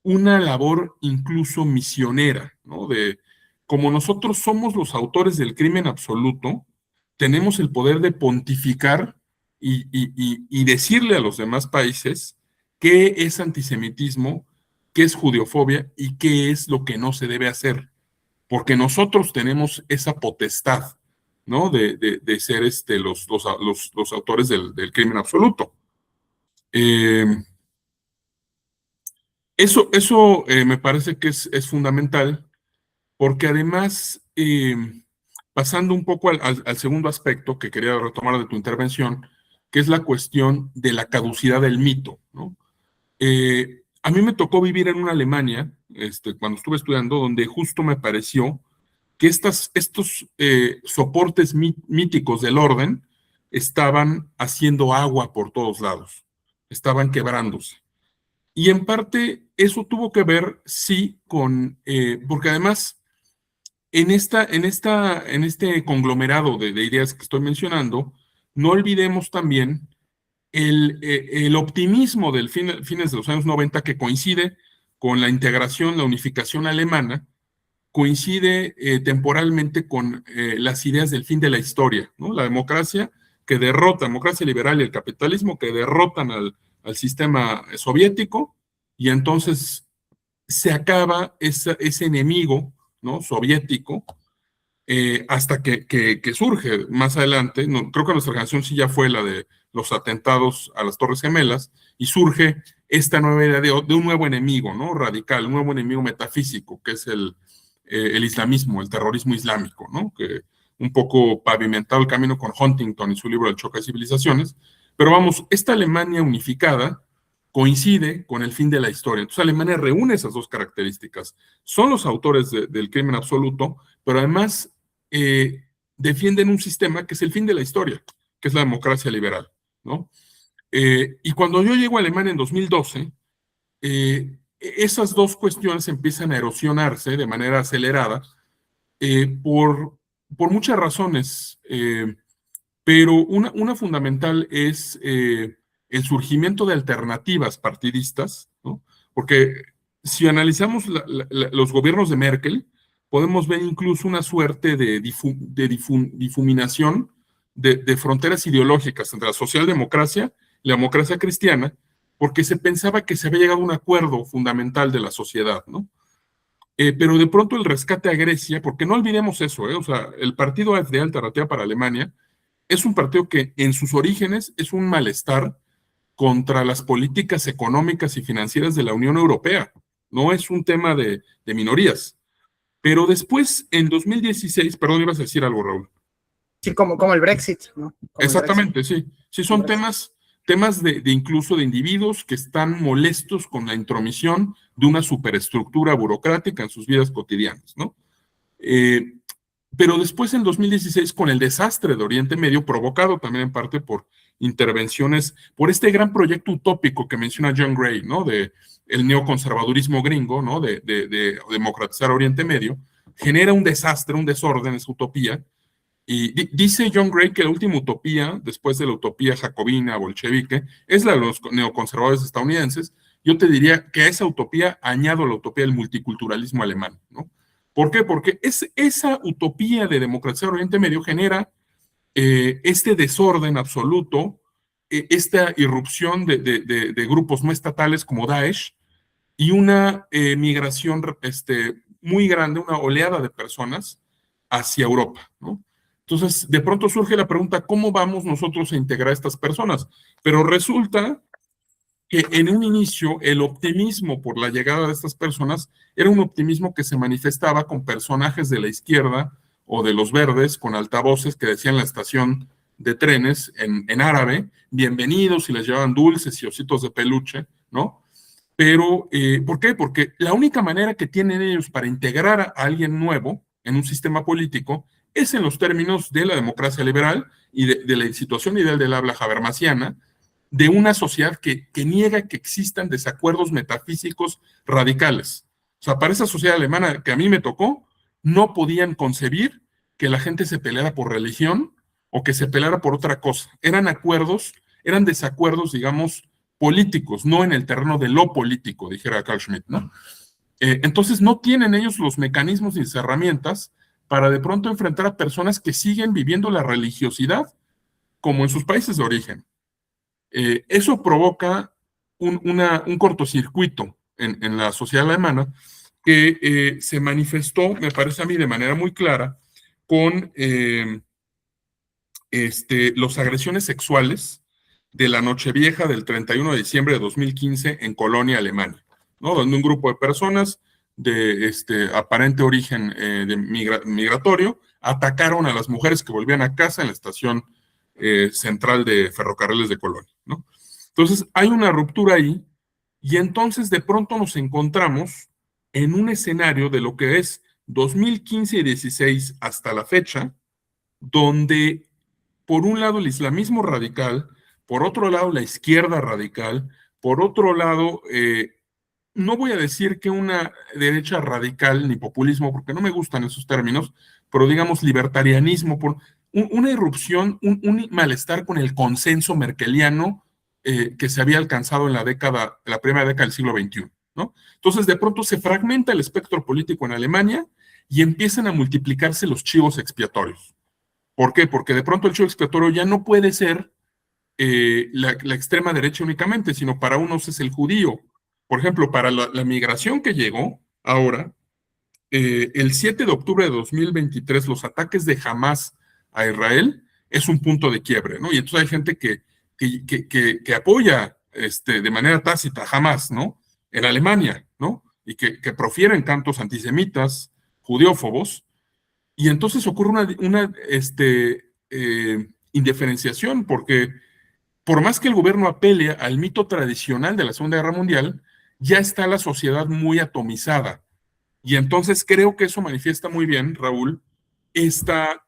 una labor incluso misionera, ¿no? De, como nosotros somos los autores del crimen absoluto, tenemos el poder de pontificar y decirle a los demás países qué es antisemitismo, qué es judeofobia y qué es lo que no se debe hacer, porque nosotros tenemos esa potestad, ¿no? De ser los autores del crimen absoluto. Eso me parece que es fundamental, porque además, pasando un poco al segundo aspecto que quería retomar de tu intervención, que es la cuestión de la caducidad del mito, ¿no? A mí me tocó vivir en una Alemania, cuando estuve estudiando, donde justo me pareció que estos soportes míticos del orden estaban haciendo agua por todos lados, estaban quebrándose. Y en parte eso tuvo que ver, sí, porque además en este conglomerado de ideas que estoy mencionando, no olvidemos también el optimismo del fines de los años 90 que coincide con la integración, la unificación alemana, coincide temporalmente con las ideas del fin de la historia, ¿no? La democracia democracia liberal y el capitalismo que derrotan al sistema soviético, y entonces se acaba ese enemigo, ¿no? Soviético, hasta que surge más adelante, no, creo que nuestra generación sí ya fue la de los atentados a las Torres Gemelas, y surge esta nueva idea de un nuevo enemigo, ¿no? Radical, un nuevo enemigo metafísico, que es el islamismo, el terrorismo islámico, ¿no? Que un poco pavimentado el camino con Huntington y su libro El choque de civilizaciones, Pero vamos, esta Alemania unificada coincide con el fin de la historia. Entonces Alemania reúne esas dos características. Son los autores del crimen absoluto, pero además defienden un sistema que es el fin de la historia, que es la democracia liberal, ¿no? Y cuando yo llego a Alemania en 2012, esas dos cuestiones empiezan a erosionarse de manera acelerada por muchas razones, pero una fundamental es el surgimiento de alternativas partidistas, ¿no? Porque si analizamos los gobiernos de Merkel, podemos ver incluso una suerte de difuminación de fronteras ideológicas entre la socialdemocracia y la democracia cristiana, porque se pensaba que se había llegado a un acuerdo fundamental de la sociedad, ¿no? Pero de pronto el rescate a Grecia, porque no olvidemos eso, o sea, el partido AfD, Alternativa para Alemania, es un partido que en sus orígenes es un malestar contra las políticas económicas y financieras de la Unión Europea. No es un tema de minorías. Pero después, en 2016, perdón, ibas a decir algo, Raúl. Sí, como el Brexit, ¿no? Exactamente, sí. Sí, son temas de incluso de individuos que están molestos con la intromisión de una superestructura burocrática en sus vidas cotidianas, ¿no? Pero después, en 2016, con el desastre de Oriente Medio, provocado también en parte por intervenciones, por este gran proyecto utópico que menciona John Gray, ¿no? De el neoconservadurismo gringo, ¿no? De democratizar Oriente Medio, genera un desastre, un desorden, esa utopía. Y dice John Gray que la última utopía, después de la utopía jacobina, bolchevique, es la de los neoconservadores estadounidenses. Yo te diría que a esa utopía añado la utopía del multiculturalismo alemán, ¿no? ¿Por qué? Porque esa utopía de democratizar Oriente Medio genera este desorden absoluto, esta irrupción de grupos no estatales como Daesh y una migración muy grande, una oleada de personas hacia Europa, ¿no? Entonces, de pronto surge la pregunta, ¿cómo vamos nosotros a integrar a estas personas? Pero resulta que en un inicio el optimismo por la llegada de estas personas era un optimismo que se manifestaba con personajes de la izquierda o de los verdes, con altavoces que decían en la estación de trenes en árabe, bienvenidos, y les llevaban dulces y ositos de peluche, ¿no? Pero, ¿por qué? Porque la única manera que tienen ellos para integrar a alguien nuevo en un sistema político es en los términos de la democracia liberal y de la situación ideal del habla habermasiana, de una sociedad que niega que existan desacuerdos metafísicos radicales. O sea, para esa sociedad alemana que a mí me tocó, no podían concebir que la gente se peleara por religión o que se peleara por otra cosa. Eran desacuerdos, digamos, políticos, no en el terreno de lo político, dijera Carl Schmitt, ¿no? Entonces no tienen ellos los mecanismos y las herramientas para de pronto enfrentar a personas que siguen viviendo la religiosidad como en sus países de origen. Eso provoca un cortocircuito en la sociedad alemana que se manifestó, me parece a mí, de manera muy clara con las agresiones sexuales de la Nochevieja del 31 de diciembre de 2015 en Colonia, Alemania, ¿no? Donde un grupo de personas de aparente origen migratorio atacaron a las mujeres que volvían a casa en la estación central de ferrocarriles de Colonia, ¿no? Entonces hay una ruptura ahí y entonces de pronto nos encontramos en un escenario de lo que es 2015 y 16 hasta la fecha, donde por un lado el islamismo radical, por otro lado la izquierda radical, por otro lado, no voy a decir que una derecha radical ni populismo, porque no me gustan esos términos, pero digamos libertarianismo, por una irrupción, un malestar con el consenso merkeliano que se había alcanzado en la primera década del siglo XXI, ¿no? Entonces, de pronto se fragmenta el espectro político en Alemania y empiezan a multiplicarse los chivos expiatorios. ¿Por qué? Porque de pronto el chivo expiatorio ya no puede ser la extrema derecha únicamente, sino para unos es el judío. Por ejemplo, para la migración que llegó ahora, el 7 de octubre de 2023, los ataques de Hamas a Israel es un punto de quiebre, ¿no? Y entonces hay gente que apoya de manera tácita a Hamas, ¿no? En Alemania, ¿no? Y que profieren cantos antisemitas, judeófobos, y entonces ocurre una indiferenciación, porque por más que el gobierno apele al mito tradicional de la Segunda Guerra Mundial, ya está la sociedad muy atomizada. Y entonces creo que eso manifiesta muy bien, Raúl, esta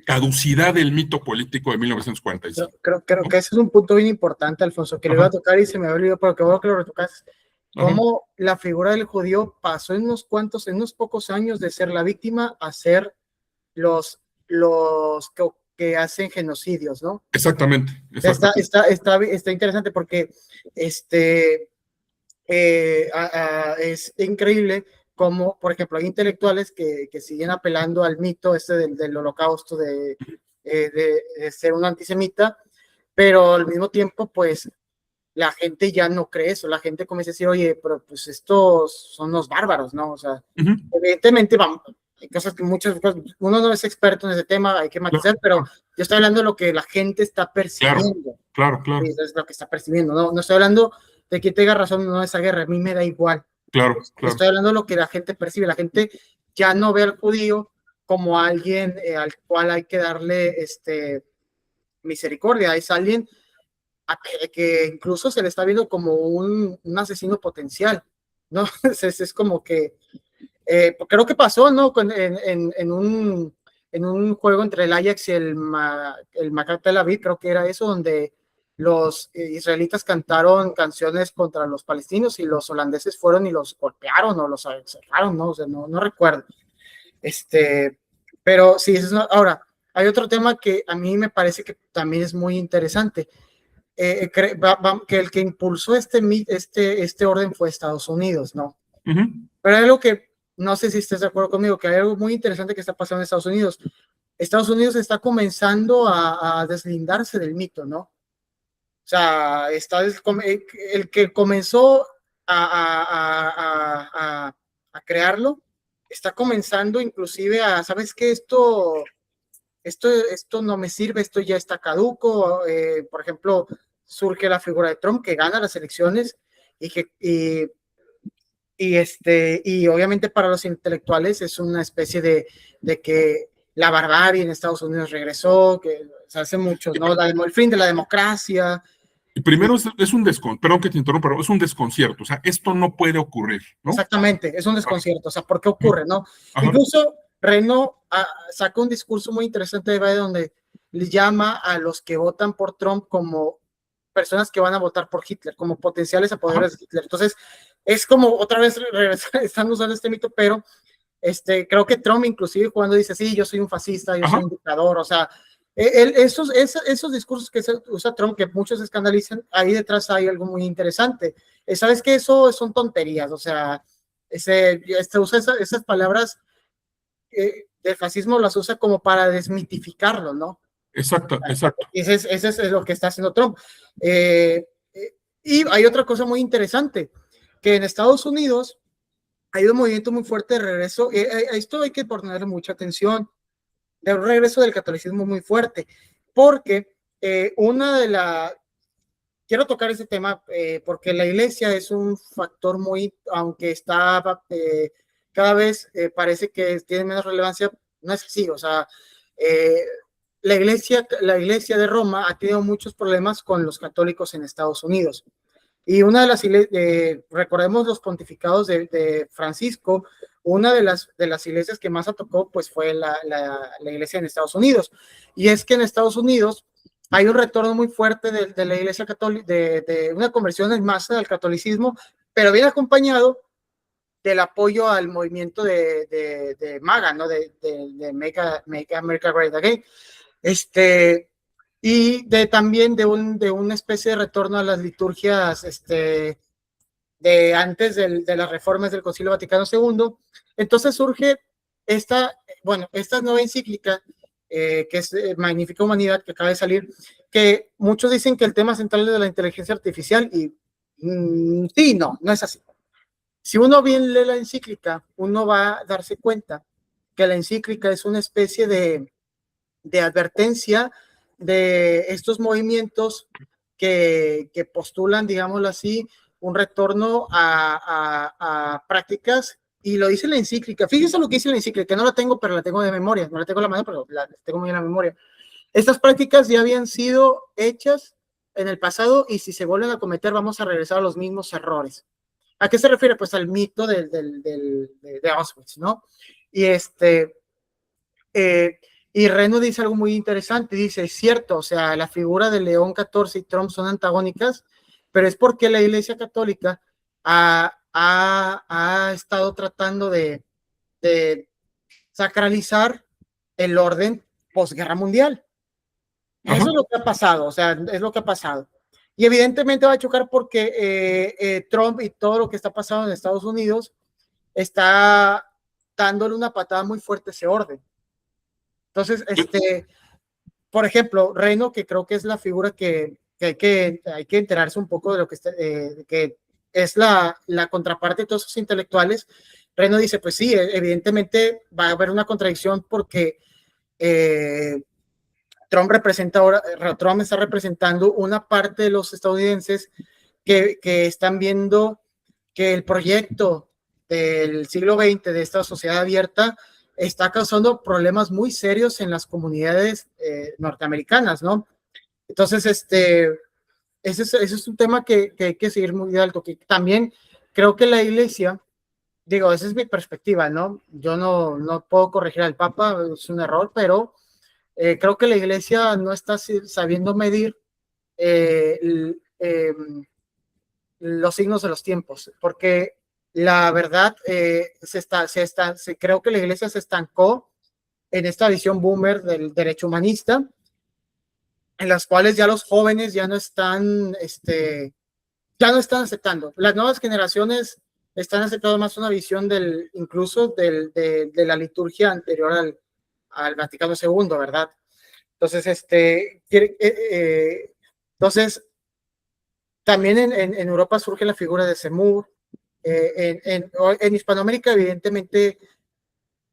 caducidad del mito político de 1945. Creo ¿No? que ese es un punto bien importante, Alfonso, que le iba a tocar y se me había olvidado, pero que bueno que lo retocas. Cómo la figura del judío pasó en unos pocos años de ser la víctima a ser los que hacen genocidios, ¿no? Exactamente, exactamente. Está interesante porque es increíble como, por ejemplo, hay intelectuales que siguen apelando al mito del holocausto, de ser un antisemita, pero al mismo tiempo, pues, la gente ya no cree eso, la gente comienza a decir, oye, pero pues estos son los bárbaros, ¿no? O sea, evidentemente, vamos, hay cosas que uno no es experto en ese tema, hay que matizar, pero yo estoy hablando de lo que la gente está percibiendo. Claro. Sí, es lo que está percibiendo, no estoy hablando de que tenga razón no esa guerra, a mí me da igual. Claro. Estoy hablando de lo que la gente percibe, la gente ya no ve al judío como alguien al cual hay que darle misericordia, es alguien que incluso se le está viendo como un asesino potencial, ¿no? Es como que, creo que pasó, ¿no? En un juego entre el Ajax y el Maccabi Tel Aviv, creo que era eso, donde los israelitas cantaron canciones contra los palestinos y los holandeses fueron y los golpearon o los cerraron, ¿no? O sea, no recuerdo. Pero sí, ahora, hay otro tema que a mí me parece que también es muy interesante. Que el que impulsó este orden fue Estados Unidos, ¿no? Pero hay algo que, no sé si estés de acuerdo conmigo, que hay algo muy interesante que está pasando en Estados Unidos. Estados Unidos está comenzando a deslindarse del mito, ¿no? O sea, el que comenzó a crearlo, está comenzando inclusive ¿sabes qué? Esto no me sirve, esto ya está caduco. Por ejemplo, surge la figura de Trump que gana las elecciones y obviamente para los intelectuales es una especie de que la barbarie en Estados Unidos regresó, que se hace mucho, ¿no? El fin de la democracia. Y primero es un desconcierto, perdón que te interrumpa, pero es un desconcierto, o sea, esto no puede ocurrir, ¿no? Exactamente, es un desconcierto, o sea, ¿por qué ocurre, no? Incluso Renault saca un discurso muy interesante de Biden donde le llama a los que votan por Trump como personas que van a votar por Hitler, como potenciales apoderadores de Hitler. Entonces, es como otra vez están usando este mito, pero creo que Trump inclusive cuando dice, sí, yo soy un fascista, yo soy un dictador, o sea, esos discursos que usa Trump, que muchos escandalizan, ahí detrás hay algo muy interesante. ¿Sabes qué? Eso son tonterías, o sea, usa esas palabras del fascismo, las usa como para desmitificarlo, ¿no? Exacto. Y ese es lo que está haciendo Trump. Y hay otra cosa muy interesante, que en Estados Unidos hay un movimiento muy fuerte de regreso, a esto hay que ponerle mucha atención, de un regreso del catolicismo muy fuerte, porque quiero tocar ese tema porque la iglesia es un factor aunque está cada vez parece que tiene menos relevancia, no es así, o sea, la iglesia de Roma ha tenido muchos problemas con los católicos en Estados Unidos. Y una de las recordemos los pontificados de Francisco, una de las iglesias que más atacó pues fue la iglesia en Estados Unidos. Y es que en Estados Unidos hay un retorno muy fuerte de la iglesia católica, de una conversión en masa al catolicismo, pero viene acompañado del apoyo al movimiento de MAGA, ¿no? De Make America Great Again. Y también de una especie de retorno a las liturgias de antes de las reformas del Concilio Vaticano II. Entonces surge esta nueva encíclica que es Magnífica Humanidad, que acaba de salir, que muchos dicen que el tema central es de la inteligencia artificial y sí, no es así. Si uno bien lee la encíclica, uno va a darse cuenta que la encíclica es una especie de advertencia de estos movimientos que postulan, digámoslo así, un retorno a prácticas, y lo dice la encíclica. Fíjense lo que dice la encíclica, que no la tengo, pero la tengo de memoria, no la tengo en la mano, pero la tengo muy en la memoria. Estas prácticas ya habían sido hechas en el pasado y si se vuelven a cometer vamos a regresar a los mismos errores. ¿A qué se refiere? Pues al mito de Auschwitz, ¿no? Y y Reno dice algo muy interesante, dice, es cierto, o sea, la figura de León XIV y Trump son antagónicas, pero es porque la Iglesia Católica ha estado tratando de sacralizar el orden posguerra mundial. Eso Ajá. es lo que ha pasado, o sea, es lo que ha pasado. Y evidentemente va a chocar porque Trump y todo lo que está pasando en Estados Unidos está dándole una patada muy fuerte a ese orden. Entonces, por ejemplo, Reino, que creo que es la figura que hay que enterarse un poco de lo que es la contraparte de todos esos intelectuales. Reino dice, pues sí, evidentemente va a haber una contradicción porque Trump está representando una parte de los estadounidenses que están viendo que el proyecto del siglo XX de esta sociedad abierta está causando problemas muy serios en las comunidades norteamericanas, ¿no? Entonces, ese es un tema que hay que seguir muy de alto, que también creo que la iglesia, digo, esa es mi perspectiva, ¿no? Yo no puedo corregir al Papa, es un error, pero creo que la iglesia no está sabiendo medir eh, eh, los signos de los tiempos, porque la verdad creo que la iglesia se estancó en esta visión boomer del derecho humanista, en las cuales ya los jóvenes ya no están aceptando. Las nuevas generaciones están aceptando más una visión incluso de la liturgia anterior al Vaticano II, ¿verdad? Entonces, entonces también en Europa surge la figura de Semur. En Hispanoamérica, evidentemente,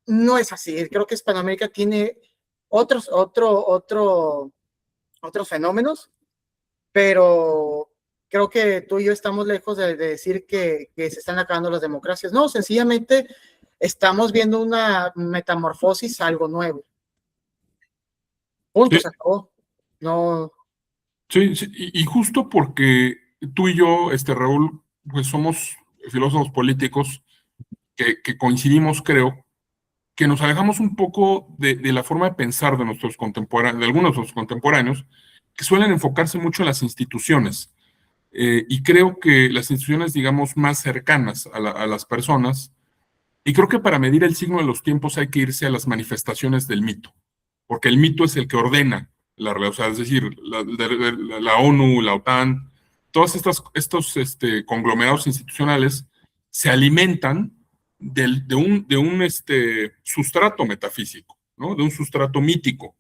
no es así. Creo que Hispanoamérica tiene otros fenómenos, pero creo que tú y yo estamos lejos de decir que se están acabando las democracias. No, sencillamente estamos viendo una metamorfosis, algo nuevo. Punto, Sí, se acabó. No, sí, sí, y justo porque tú y yo, Raúl, pues somos filósofos políticos que coincidimos, creo, que nos alejamos un poco de la forma de pensar de nuestros contemporáneos, de algunos de nuestros contemporáneos, que suelen enfocarse mucho en las instituciones. Y creo que las instituciones, digamos, más cercanas a las personas, y creo que para medir el signo de los tiempos hay que irse a las manifestaciones del mito, porque el mito es el que ordena la realidad, o sea, es decir, la ONU, la OTAN, todos estos conglomerados institucionales se alimentan de un sustrato metafísico, ¿no? De un sustrato mítico.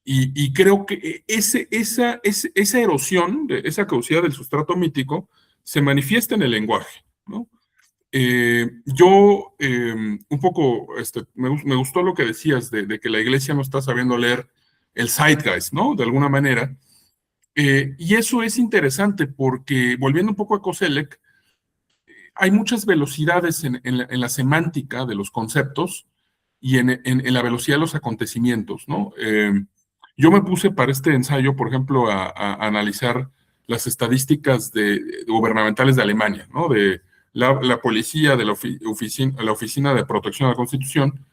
Y creo que esa erosión, esa caducidad del sustrato mítico, se manifiesta en el lenguaje, ¿no? Un poco, me gustó lo que decías de que la iglesia no está sabiendo leer el zeitgeist, ¿no? De alguna manera. Y eso es interesante porque, volviendo un poco a Koselleck, hay muchas velocidades en la semántica de los conceptos y en la velocidad de los acontecimientos, ¿no? Yo me puse para este ensayo, por ejemplo, a analizar las estadísticas gubernamentales de Alemania, ¿no? De la policía, de la Oficina de Protección a la Constitución,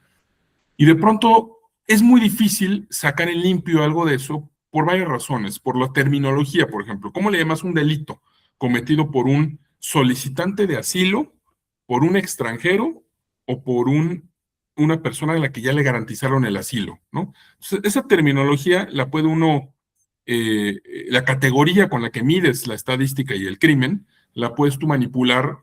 y de pronto es muy difícil sacar en limpio algo de eso por varias razones, por la terminología, por ejemplo. ¿Cómo le llamas un delito cometido por un solicitante de asilo, por un extranjero o por una persona a la que ya le garantizaron el asilo, ¿no? Entonces, esa terminología la puede uno, la categoría con la que mides la estadística y el crimen, la puedes tú manipular.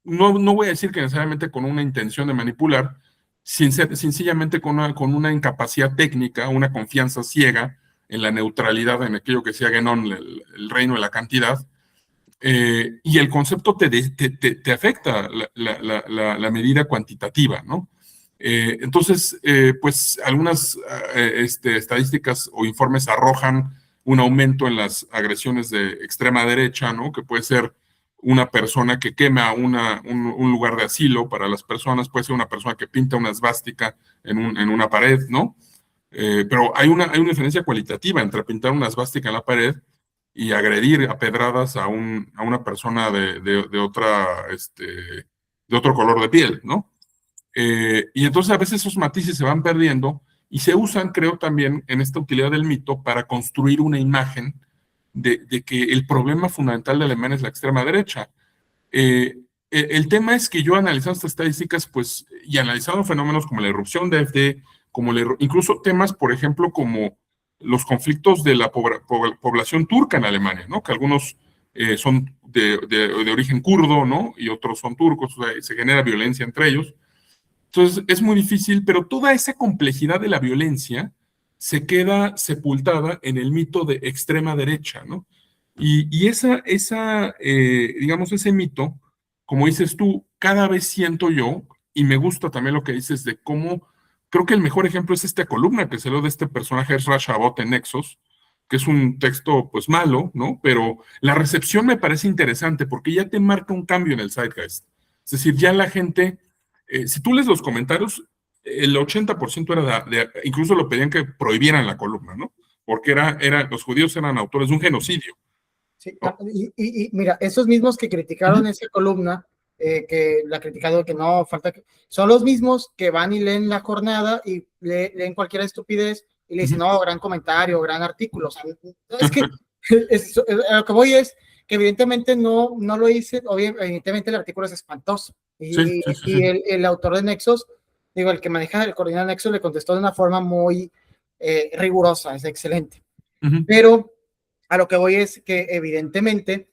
No voy a decir que necesariamente con una intención de manipular, sencillamente con una incapacidad técnica, una confianza ciega en la neutralidad, en aquello que decía Guénon, el reino de la cantidad, y el concepto te afecta la medida cuantitativa, ¿no? Entonces, pues algunas estadísticas o informes arrojan un aumento en las agresiones de extrema derecha, ¿no? Que puede ser una persona que quema un lugar de asilo para las personas, puede ser una persona que pinta una esvástica en una pared, ¿no? Pero hay una diferencia cualitativa entre pintar una esvástica en la pared y agredir a pedradas a una persona de otra, de otro color de piel, ¿no? Y entonces a veces esos matices se van perdiendo y se usan, creo, también en esta utilidad del mito para construir una imagen de que el problema fundamental de Alemania es la extrema derecha. El tema es que yo analizando estas estadísticas, pues, y analizando fenómenos como la irrupción de AfD, como incluso temas, por ejemplo, como los conflictos de la población turca en Alemania, ¿no? Que algunos son de origen kurdo, ¿no? Y otros son turcos, o sea, se genera violencia entre ellos. Entonces, es muy difícil, pero toda esa complejidad de la violencia se queda sepultada en el mito de extrema derecha, ¿no? Y digamos, ese mito, como dices tú, cada vez siento yo, y me gusta también lo que dices de cómo, creo que el mejor ejemplo es esta columna que se dio de este personaje, Ezra Shabot en Nexos, que es un texto, pues, malo, ¿no? Pero la recepción me parece interesante porque ya te marca un cambio en el zeitgeist. Es decir, ya la gente, si tú lees los comentarios, el 80% era incluso lo pedían que prohibieran la columna, ¿no? Porque los judíos eran autores de un genocidio. Sí, y mira, esos mismos que criticaron esa columna, que la criticado que no falta, son los mismos que van y leen la jornada y leen cualquier estupidez y le dicen, no, gran comentario, gran artículo. O sea, es que a lo que voy es que evidentemente no lo hice, evidentemente el artículo es espantoso. Y el autor de Nexos, digo, el que maneja el coordinador de Nexos le contestó de una forma muy rigurosa, es excelente. Pero a lo que voy es que evidentemente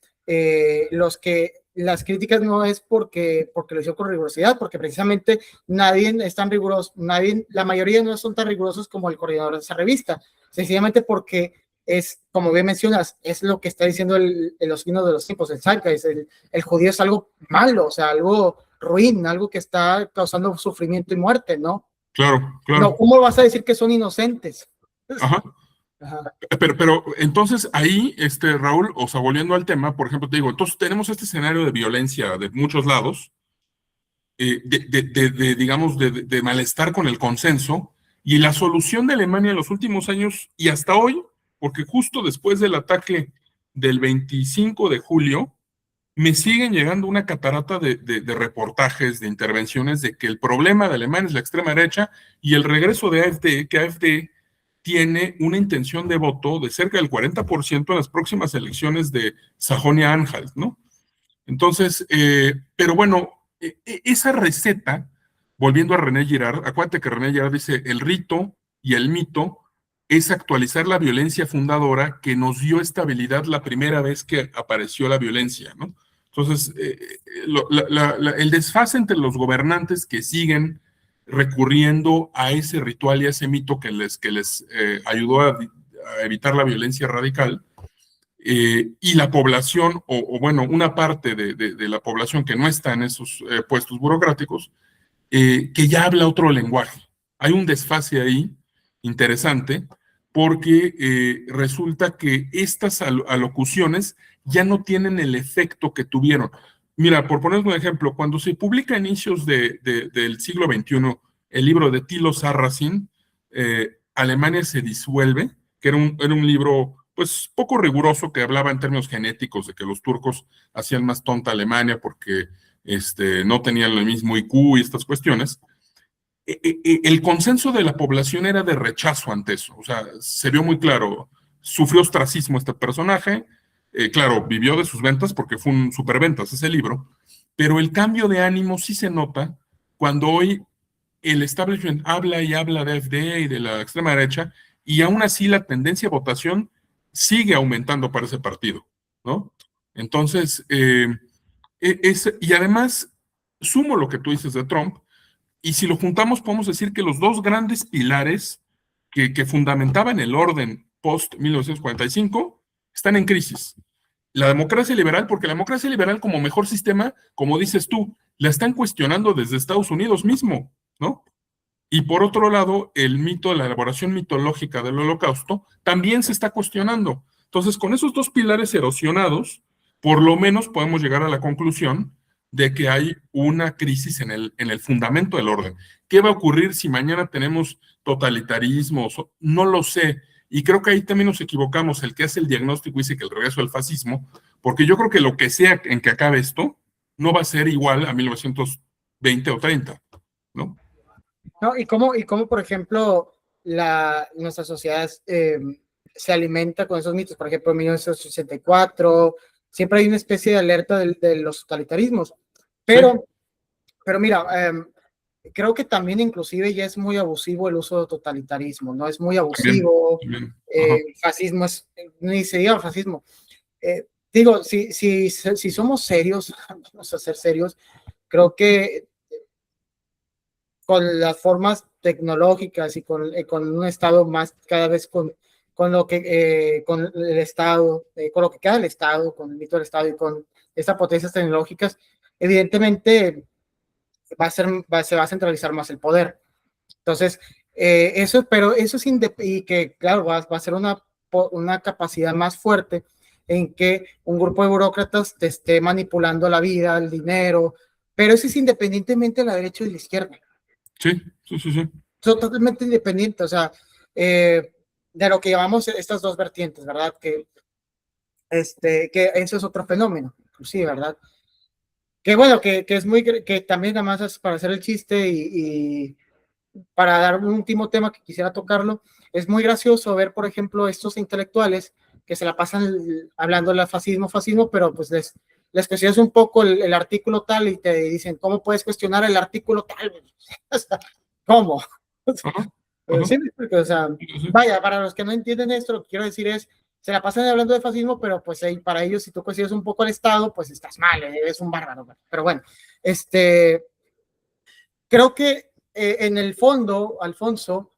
las críticas no es porque lo hizo con rigurosidad, porque precisamente nadie es tan riguroso, la mayoría no son tan rigurosos como el coordinador de esa revista, sencillamente porque es, como bien mencionas, es lo que está diciendo los signos de los tiempos, el zeitgeist, el judío es algo malo, o sea, algo ruin, algo que está causando sufrimiento y muerte, ¿no? Claro. No, ¿cómo vas a decir que son inocentes? Ajá. Pero entonces ahí, Raúl, o sea, volviendo al tema, por ejemplo, te digo, entonces tenemos este escenario de violencia de muchos lados, digamos, de malestar con el consenso, y la solución de Alemania en los últimos años y hasta hoy, porque justo después del ataque del 25 de julio, me siguen llegando una catarata de reportajes, de intervenciones, de que el problema de Alemania es la extrema derecha y el regreso de AfD, que AfD tiene una intención de voto de cerca del 40% en las próximas elecciones de Sajonia-Anhalt, ¿no? Entonces, pero bueno, esa receta, volviendo a René Girard, acuérdate que René Girard dice, el rito y el mito es actualizar la violencia fundadora que nos dio estabilidad la primera vez que apareció la violencia, ¿no? Entonces, el desfase entre los gobernantes que siguen recurriendo a ese ritual y a ese mito que les ayudó a evitar la violencia radical, y la población, bueno, una parte de la población que no está en esos puestos burocráticos, que ya habla otro lenguaje. Hay un desfase ahí interesante porque resulta que estas alocuciones ya no tienen el efecto que tuvieron. Mira, por poner un ejemplo, cuando se publica a inicios del siglo XXI el libro de Thilo Sarrazin, Alemania se disuelve, que era un libro pues poco riguroso que hablaba en términos genéticos de que los turcos hacían más tonta a Alemania porque no tenían el mismo IQ y estas cuestiones. El consenso de la población era de rechazo ante eso, o sea, se vio muy claro, sufrió ostracismo este personaje, claro, vivió de sus ventas porque fue un superventas ese libro, pero el cambio de ánimo sí se nota cuando hoy el establishment habla y habla de AfD y de la extrema derecha, y aún así la tendencia a votación sigue aumentando para ese partido, ¿no? Entonces, y además, sumo lo que tú dices de Trump, y si lo juntamos, podemos decir que los dos grandes pilares que fundamentaban el orden post-1945 están en crisis. La democracia liberal, porque la democracia liberal como mejor sistema, como dices tú, la están cuestionando desde Estados Unidos mismo, ¿no? Y por otro lado, el mito, la elaboración mitológica del Holocausto también se está cuestionando. Entonces, con esos dos pilares erosionados, por lo menos podemos llegar a la conclusión de que hay una crisis en el fundamento del orden. ¿Qué va a ocurrir si mañana tenemos totalitarismos? No lo sé. Y creo que ahí también nos equivocamos. El que hace el diagnóstico dice que el regreso del fascismo, porque yo creo que lo que sea en que acabe esto, no va a ser igual a 1920 o 30, ¿no? No, y cómo, por ejemplo, nuestra sociedad se alimenta con esos mitos. Por ejemplo, en 1984, siempre hay una especie de alerta de los totalitarismos. Pero, Sí. pero mira, creo que también inclusive ya es muy abusivo el uso de totalitarismo, ¿no? Es muy También, abusivo. también. Ajá. Fascismo es, ni se diga fascismo. Digo, si somos serios, vamos a ser serios, creo que con las formas tecnológicas y con un Estado más cada vez con lo que con el Estado, con lo que queda el Estado, con el mito del Estado y con estas potencias tecnológicas, evidentemente se va a centralizar más el poder. Entonces, pero eso es y que, claro, va a ser una capacidad más fuerte en que un grupo de burócratas te esté manipulando la vida, el dinero, pero eso es independientemente de la derecha y la izquierda. Sí, sí, sí, sí. Son totalmente independientes, o sea, de lo que llamamos estas dos vertientes, ¿verdad? Que eso es otro fenómeno, sí, ¿verdad? Que bueno, que es muy, que también nada más es para hacer el chiste y para dar un último tema que quisiera tocarlo, es muy gracioso ver, por ejemplo, estos intelectuales que se la pasan hablando del fascismo, fascismo, pero pues les cuestionas un poco el artículo tal y te dicen, ¿cómo puedes cuestionar el artículo tal? ¿Cómo? Ajá, ajá. Sí, o sea, Sí, sí. vaya, para los que no entienden esto, lo que quiero decir es, se la pasan hablando de fascismo, pero pues para ellos, si tú cuestionas un poco el Estado, pues estás mal, eres un bárbaro. Pero bueno, creo que en el fondo, Alfonso,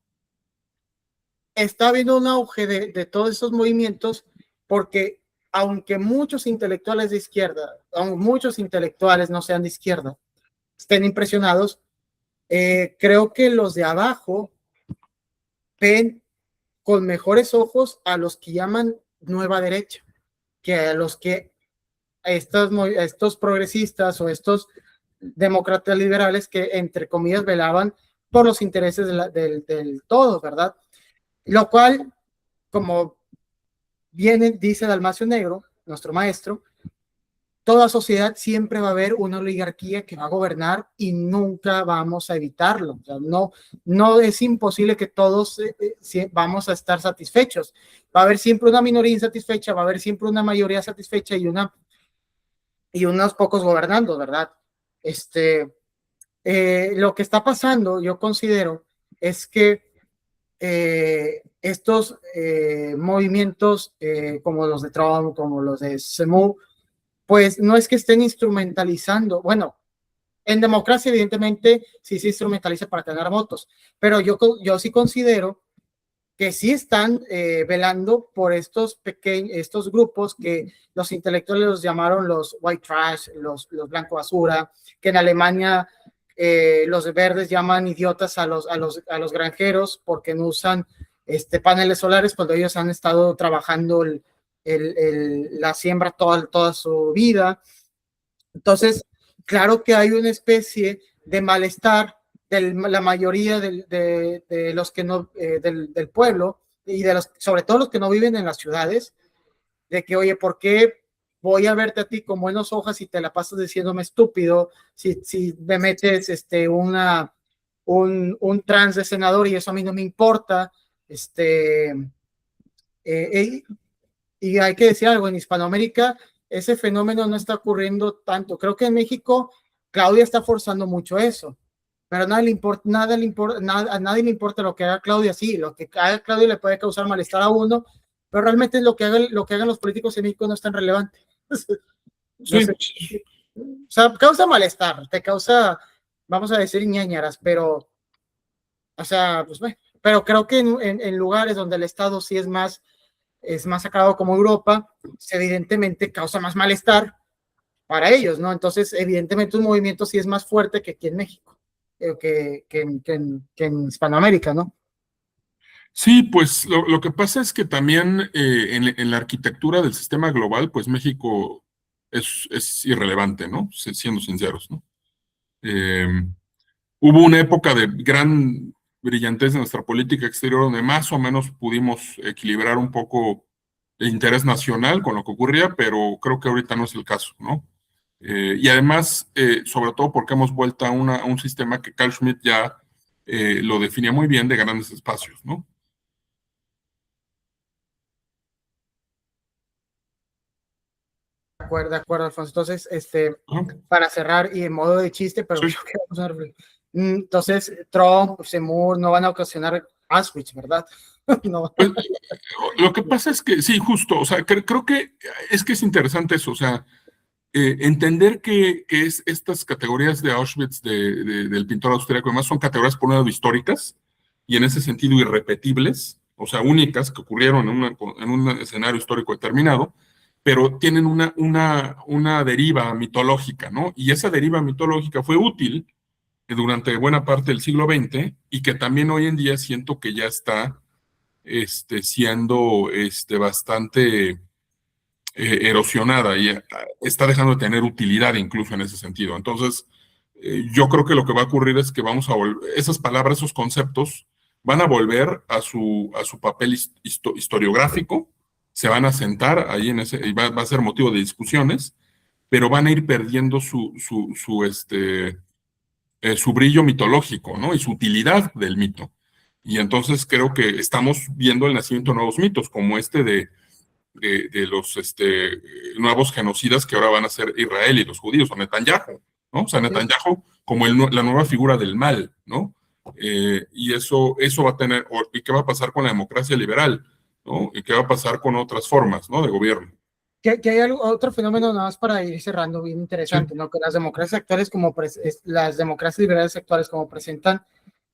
está habiendo un auge de todos esos movimientos porque aunque muchos intelectuales de izquierda, aunque muchos intelectuales no sean de izquierda, estén impresionados, creo que los de abajo ven con mejores ojos a los que llaman nueva derecha, que a los que estos progresistas o estos demócratas liberales que, entre comillas, velaban por los intereses del todo, ¿verdad? Lo cual, como bien dice Dalmacio Negro, nuestro maestro, toda sociedad siempre va a haber una oligarquía que va a gobernar y nunca vamos a evitarlo. O sea, no es imposible que todos vamos a estar satisfechos. Va a haber siempre una minoría insatisfecha, va a haber siempre una mayoría satisfecha y unos pocos gobernando, ¿verdad? Lo que está pasando, yo considero, es que estos movimientos como los de Trump, como los de Semu, pues no es que estén instrumentalizando, bueno, en democracia evidentemente sí se instrumentaliza para tener votos, pero yo sí considero que sí están velando por estos grupos que los intelectuales los llamaron los white trash, los blanco basura, que en Alemania los verdes llaman idiotas a los granjeros porque no usan paneles solares cuando ellos han estado trabajando la siembra toda su vida. Entonces, claro que hay una especie de malestar de la mayoría de los que no, del pueblo y sobre todo los que no viven en las ciudades, de que, oye, ¿por qué voy a verte a ti con buenos ojos y te la pasas diciéndome estúpido si me metes un trans de senador y eso a mí no me importa? Eh, y hay que decir algo, en Hispanoamérica ese fenómeno no está ocurriendo tanto. Creo que en México Claudia está forzando mucho eso, pero a nadie le importa lo que haga Claudia. Sí, lo que haga Claudia le puede causar malestar a uno, pero realmente lo que hagan los políticos en México no es tan relevante. No Sí, sé. O sea, causa malestar, te causa, vamos a decir, ñañaras, pero, o sea, pues bueno, pero creo que en lugares donde el Estado sí es más sacado como Europa, evidentemente causa más malestar para ellos, ¿no? Entonces, evidentemente un movimiento sí es más fuerte que aquí en México, que en Hispanoamérica, ¿no? sí, pues lo que pasa es que también en la arquitectura del sistema global, pues México es irrelevante, ¿no? Siendo sinceros, ¿no? Hubo una época de gran brillantez en nuestra política exterior donde más o menos pudimos equilibrar un poco el interés nacional con lo que ocurría, pero creo que ahorita no es el caso, ¿no? Y además, sobre todo porque hemos vuelto a un sistema que Carl Schmitt ya lo definía muy bien de grandes espacios, ¿no? De acuerdo, Alfonso. Entonces, Ajá. para cerrar y en modo de chiste, pero Sí. yo creo que vamos a entonces, Trump, Seymour no van a ocasionar Auschwitz, ¿verdad? No. Pues, lo que pasa es que, sí, justo, o sea, creo que es interesante eso, o sea, entender que estas categorías de Auschwitz del pintor austríaco, además son categorías por un lado históricas y en ese sentido irrepetibles, o sea, únicas que ocurrieron en un escenario histórico determinado, pero tienen una deriva mitológica, ¿no? Y esa deriva mitológica fue útil durante buena parte del siglo XX y que también hoy en día siento que ya está siendo bastante erosionada y está dejando de tener utilidad incluso en ese sentido. Entonces, yo creo que lo que va a ocurrir es que vamos a volver, esas palabras, esos conceptos van a volver a su papel historiográfico, se van a sentar ahí en ese, y va a ser motivo de discusiones, pero van a ir perdiendo su brillo mitológico, ¿no? Y su utilidad del mito. Y entonces creo que estamos viendo el nacimiento de nuevos mitos, como de los nuevos genocidas que ahora van a ser Israel y los judíos, o Netanyahu, ¿no? O sea, Netanyahu como la nueva figura del mal, ¿no? Y eso va a tener, ¿y qué va a pasar con la democracia liberal? ¿No? ¿Y qué va a pasar con otras formas, ¿no? De gobierno? Que hay otro fenómeno, nada más para ir cerrando, bien interesante, Sí. ¿no? Que las democracias actuales, las democracias liberales actuales, como presentan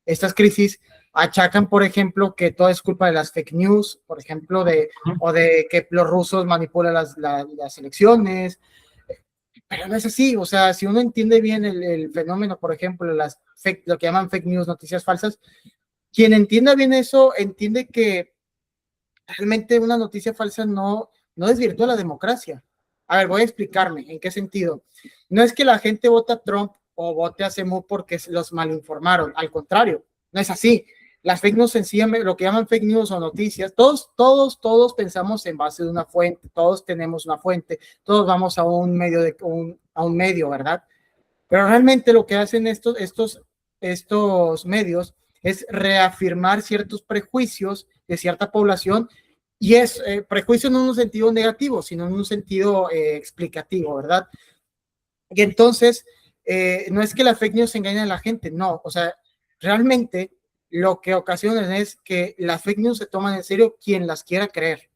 estas crisis, achacan, por ejemplo, que todo es culpa de las fake news, por ejemplo, o de que los rusos manipulan las elecciones, pero no es así. O sea, si uno entiende bien el fenómeno, por ejemplo, lo que llaman fake news, noticias falsas, quien entienda bien eso, entiende que realmente una noticia falsa no desvirtúa la democracia. A ver, voy a explicarme en qué sentido. No es que la gente vote a Trump o vote a Seymour porque los malinformaron, al contrario, no es así. Las fake news sencillamente, lo que llaman fake news o noticias, todos pensamos en base de una fuente, todos tenemos una fuente, todos vamos a un medio, a un medio, ¿verdad? Pero realmente lo que hacen estos medios es reafirmar ciertos prejuicios de cierta población, y es prejuicio no en un sentido negativo, sino en un sentido explicativo, ¿verdad? Y entonces, no es que las fake news engañen a la gente, no, o sea, realmente lo que ocasiona es que las fake news se toman en serio quien las quiera creer.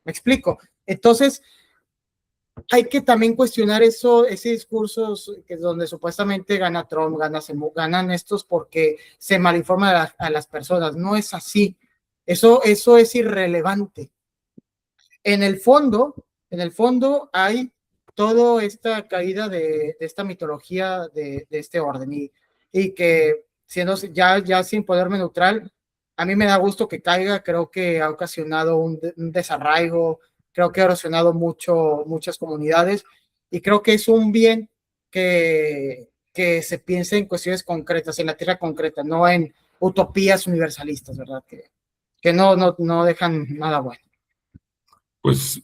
¿Me explico? Entonces, hay que también cuestionar ese discurso que es donde supuestamente gana Trump, ganan estos porque se malinforma a las personas. No es así. Eso es irrelevante. En el fondo hay toda esta caída de esta mitología de este orden y que siendo ya sin poderme neutral, a mí me da gusto que caiga. Creo que ha ocasionado un desarraigo, creo que ha erosionado muchas comunidades y creo que es un bien que se piense en cuestiones concretas, en la tierra concreta, no en utopías universalistas, ¿verdad? Que no dejan nada bueno. Pues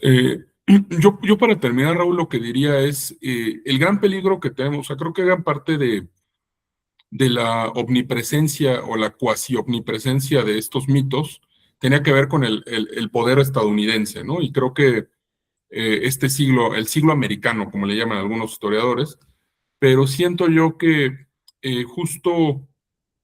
yo para terminar, Raúl, lo que diría es el gran peligro que tenemos, o sea, creo que gran parte de la omnipresencia o la cuasi omnipresencia de estos mitos tenía que ver con el poder estadounidense, ¿no? Y creo que este siglo, el siglo americano, como le llaman algunos historiadores, pero siento yo que justo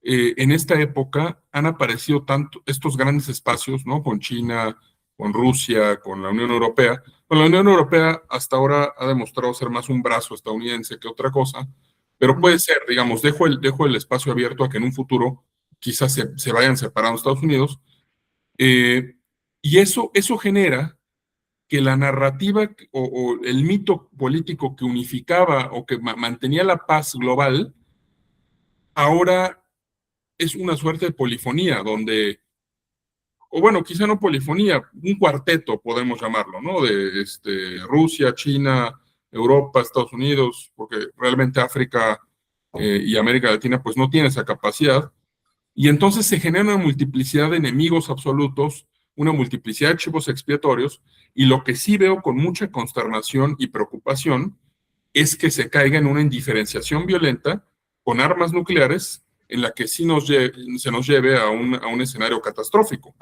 en esta época han aparecido tanto estos grandes espacios, ¿no? Con China, con Rusia, con la Unión Europea. Bueno, la Unión Europea hasta ahora ha demostrado ser más un brazo estadounidense que otra cosa, pero puede ser, digamos, dejo el espacio abierto a que en un futuro quizás se vayan separando Estados Unidos. Y eso genera que la narrativa o el mito político que unificaba o que mantenía la paz global, ahora es una suerte de polifonía, donde, o bueno, quizá no polifonía, un cuarteto podemos llamarlo, ¿no? De Rusia, China, Europa, Estados Unidos, porque realmente África y América Latina pues no tiene esa capacidad. Y entonces se genera una multiplicidad de enemigos absolutos, una multiplicidad de chivos expiatorios, y lo que sí veo con mucha consternación y preocupación es que se caiga en una indiferenciación violenta con armas nucleares en la que sí se nos lleve a un escenario catastrófico.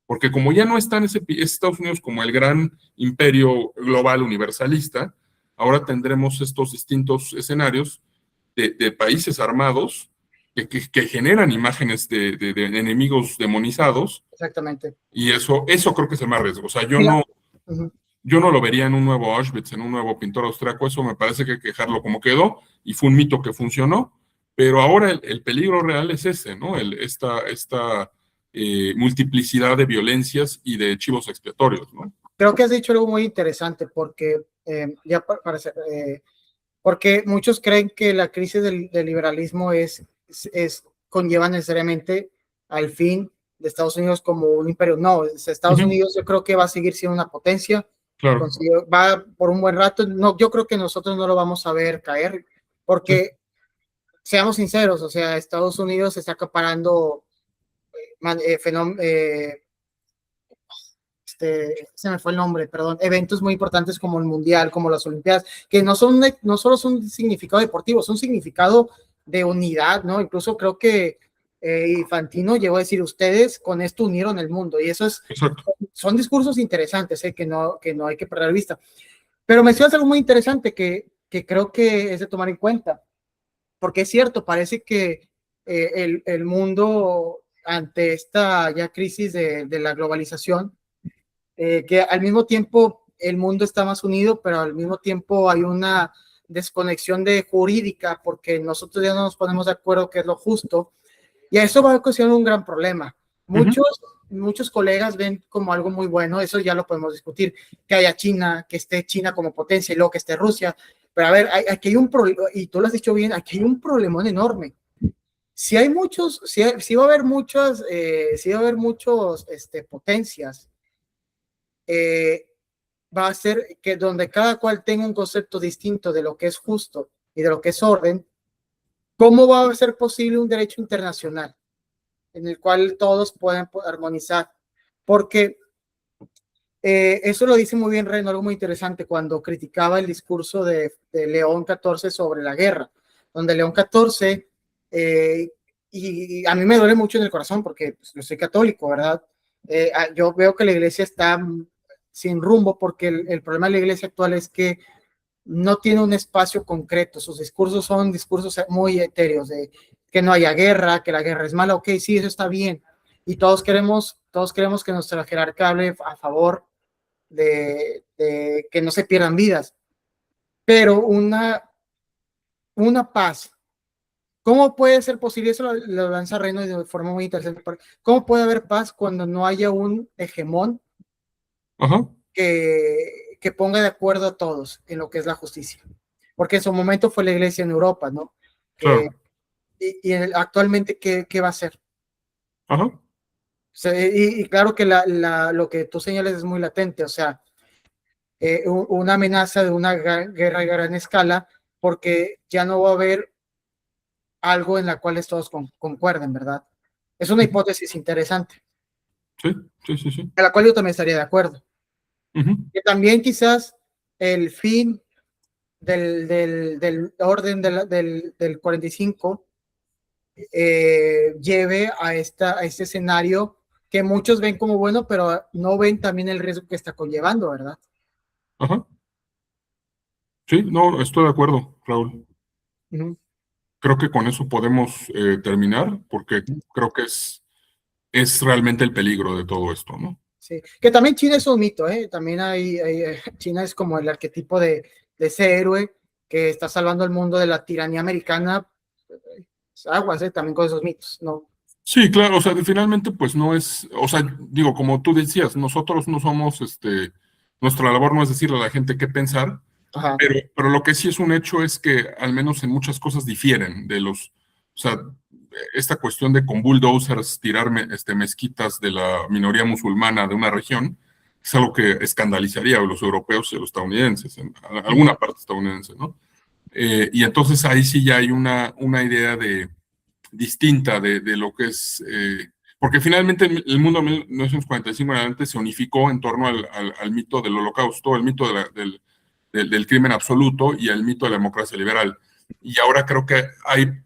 Porque como ya no está en Estados Unidos como el gran imperio global universalista, ahora tendremos estos distintos escenarios de países armados que generan imágenes de enemigos demonizados, Exactamente. y eso creo que es el más riesgo. O sea, Mira, ujú. yo no lo vería en un nuevo Auschwitz, en un nuevo pintor austriaco. Eso me parece que hay que dejarlo como quedó, y fue un mito que funcionó, pero ahora el peligro real es ese, ¿no? Esta multiplicidad de violencias y de chivos expiatorios, ¿no? Creo que has dicho algo muy interesante porque porque muchos creen que la crisis del liberalismo conlleva necesariamente al fin de Estados Unidos como un imperio. No, Estados Unidos yo creo que va a seguir siendo una potencia, Claro. va por un buen rato. No, yo creo que nosotros no lo vamos a ver caer, porque seamos sinceros, o sea, Estados Unidos está acaparando se me fue el nombre, perdón, eventos muy importantes como el Mundial, como las Olimpiadas, que no solo son un significado deportivo, son un significado de unidad, ¿no? Incluso creo que Infantino llegó a decir, ustedes con esto unieron el mundo, y eso son discursos interesantes, que no hay que perder de vista. Pero mencionas algo muy interesante que creo que es de tomar en cuenta, porque es cierto, parece que el mundo ante esta ya crisis de la globalización, que al mismo tiempo el mundo está más unido, pero al mismo tiempo hay una desconexión jurídica, porque nosotros ya no nos ponemos de acuerdo qué es lo justo, y a eso va a ocasionar un gran problema. Muchos colegas ven como algo muy bueno, eso ya lo podemos discutir, que haya China, que esté China como potencia y luego que esté Rusia, pero a ver, aquí hay un problema, y tú lo has dicho bien, aquí hay un problemón enorme. Si hay muchos, si va a haber muchas, si va a haber muchos potencias, va a ser que donde cada cual tenga un concepto distinto de lo que es justo y de lo que es orden, ¿cómo va a ser posible un derecho internacional en el cual todos puedan armonizar? Porque eso lo dice muy bien Reno, algo muy interesante, cuando criticaba el discurso de León XIV sobre la guerra, donde León XIV, y a mí me duele mucho en el corazón porque pues, yo soy católico, ¿verdad? Yo veo que la iglesia está sin rumbo, porque el problema de la iglesia actual es que no tiene un espacio concreto. Sus discursos son discursos muy etéreos, de que no haya guerra, que la guerra es mala. Ok, sí, eso está bien, y todos queremos que nuestra jerarquía hable a favor de que no se pierdan vidas, pero una paz. ¿Cómo puede ser posible? Eso lo lanza Reno de forma muy interesante. ¿Cómo puede haber paz cuando no haya un hegemón que ponga de acuerdo a todos en lo que es la justicia? Porque en su momento fue la iglesia en Europa, ¿no? Claro. Y actualmente, ¿qué va a hacer? Ajá. O sea, y claro que lo que tú señales es muy latente, o sea, una amenaza de una guerra a gran escala, porque ya no va a haber algo en la cual todos concuerden, ¿verdad? Es una hipótesis interesante. Sí, sí, sí, sí. A la cual yo también estaría de acuerdo. Que también quizás el fin del orden del 45 lleve a este escenario que muchos ven como bueno, pero no ven también el riesgo que está conllevando, ¿verdad? Ajá. Sí, no, estoy de acuerdo, Raúl. Creo que con eso podemos terminar, porque creo que es realmente el peligro de todo esto, ¿no? Sí, que también China es un mito, ¿eh? También China es como el arquetipo de ese héroe que está salvando al mundo de la tiranía americana. Aguas, también con esos mitos, ¿no? Sí, claro, o sea, finalmente pues no es, o sea, digo, como tú decías, nosotros no somos, nuestra labor no es decirle a la gente qué pensar, pero lo que sí es un hecho es que al menos en muchas cosas difieren o sea, esta cuestión de con bulldozers tirar mezquitas de la minoría musulmana de una región, Es algo que escandalizaría a los europeos y a los estadounidenses, a alguna parte estadounidense, ¿no? Y entonces ahí sí ya hay una idea distinta de lo que es, porque finalmente el mundo de 1945 en adelante se unificó en torno al mito del holocausto, el mito del crimen absoluto y el mito de la democracia liberal. Y ahora creo que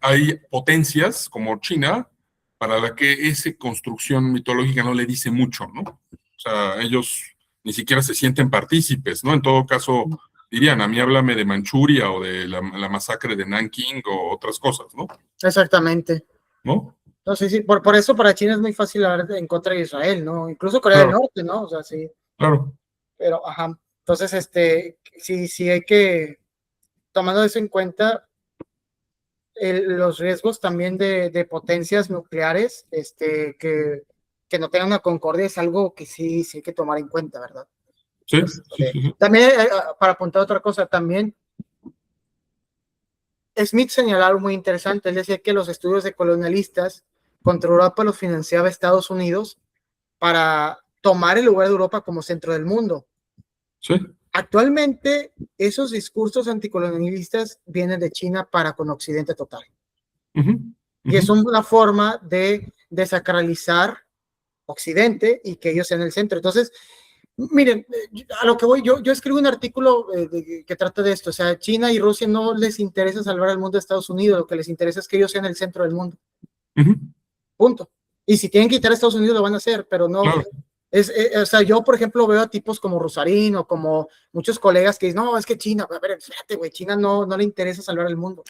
hay potencias como China para la que esa construcción mitológica no le dice mucho, ¿no? O sea, ellos ni siquiera se sienten partícipes, ¿no? En todo caso, dirían, a mí háblame de Manchuria o de la masacre de Nanking o otras cosas, ¿no? Exactamente. ¿No? Entonces, sí, por eso para China es muy fácil hablar en contra de Israel, ¿no? Incluso Corea del Claro, Norte, ¿no? O sea, sí. claro. Pero, ajá. Entonces, sí hay que, tomando eso en cuenta, los riesgos también de potencias nucleares, que no tengan una concordia es algo que sí hay que tomar en cuenta, ¿verdad? Sí, sí. También, para apuntar otra cosa, también Smith señalaba algo muy interesante. Él decía que los estudios de colonialistas contra Europa los financiaba Estados Unidos para tomar el lugar de Europa como centro del mundo. Sí. Actualmente, esos discursos anticolonialistas vienen de China para con Occidente total. Y es una forma de desacralizar Occidente y que ellos sean el centro. Entonces, miren, a lo que voy, yo escribo un artículo que trata de esto. O sea, China y Rusia no les interesa salvar al mundo de Estados Unidos, lo que les interesa es que ellos sean el centro del mundo. Punto. Y si tienen que quitar a Estados Unidos, lo van a hacer, pero no. Claro. O sea, yo, por ejemplo, veo a tipos como Rusarín o como muchos colegas que dicen, no, es que China, a ver, espérate, güey, China no le interesa salvar el mundo.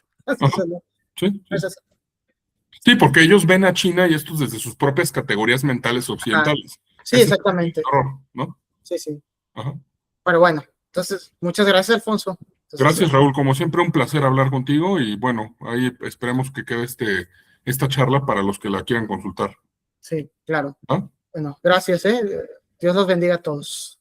Sí, porque ellos ven a China y estos desde sus propias categorías mentales occidentales. Sí, exactamente. Error, ¿no? Sí. Ajá. Pero bueno, entonces, muchas gracias, Alfonso. Entonces, gracias, Raúl. Como siempre, un placer hablar contigo y bueno, ahí esperemos que quede esta charla para los que la quieran consultar. Sí, claro. ¿Ah? Bueno, gracias. Dios los bendiga a todos.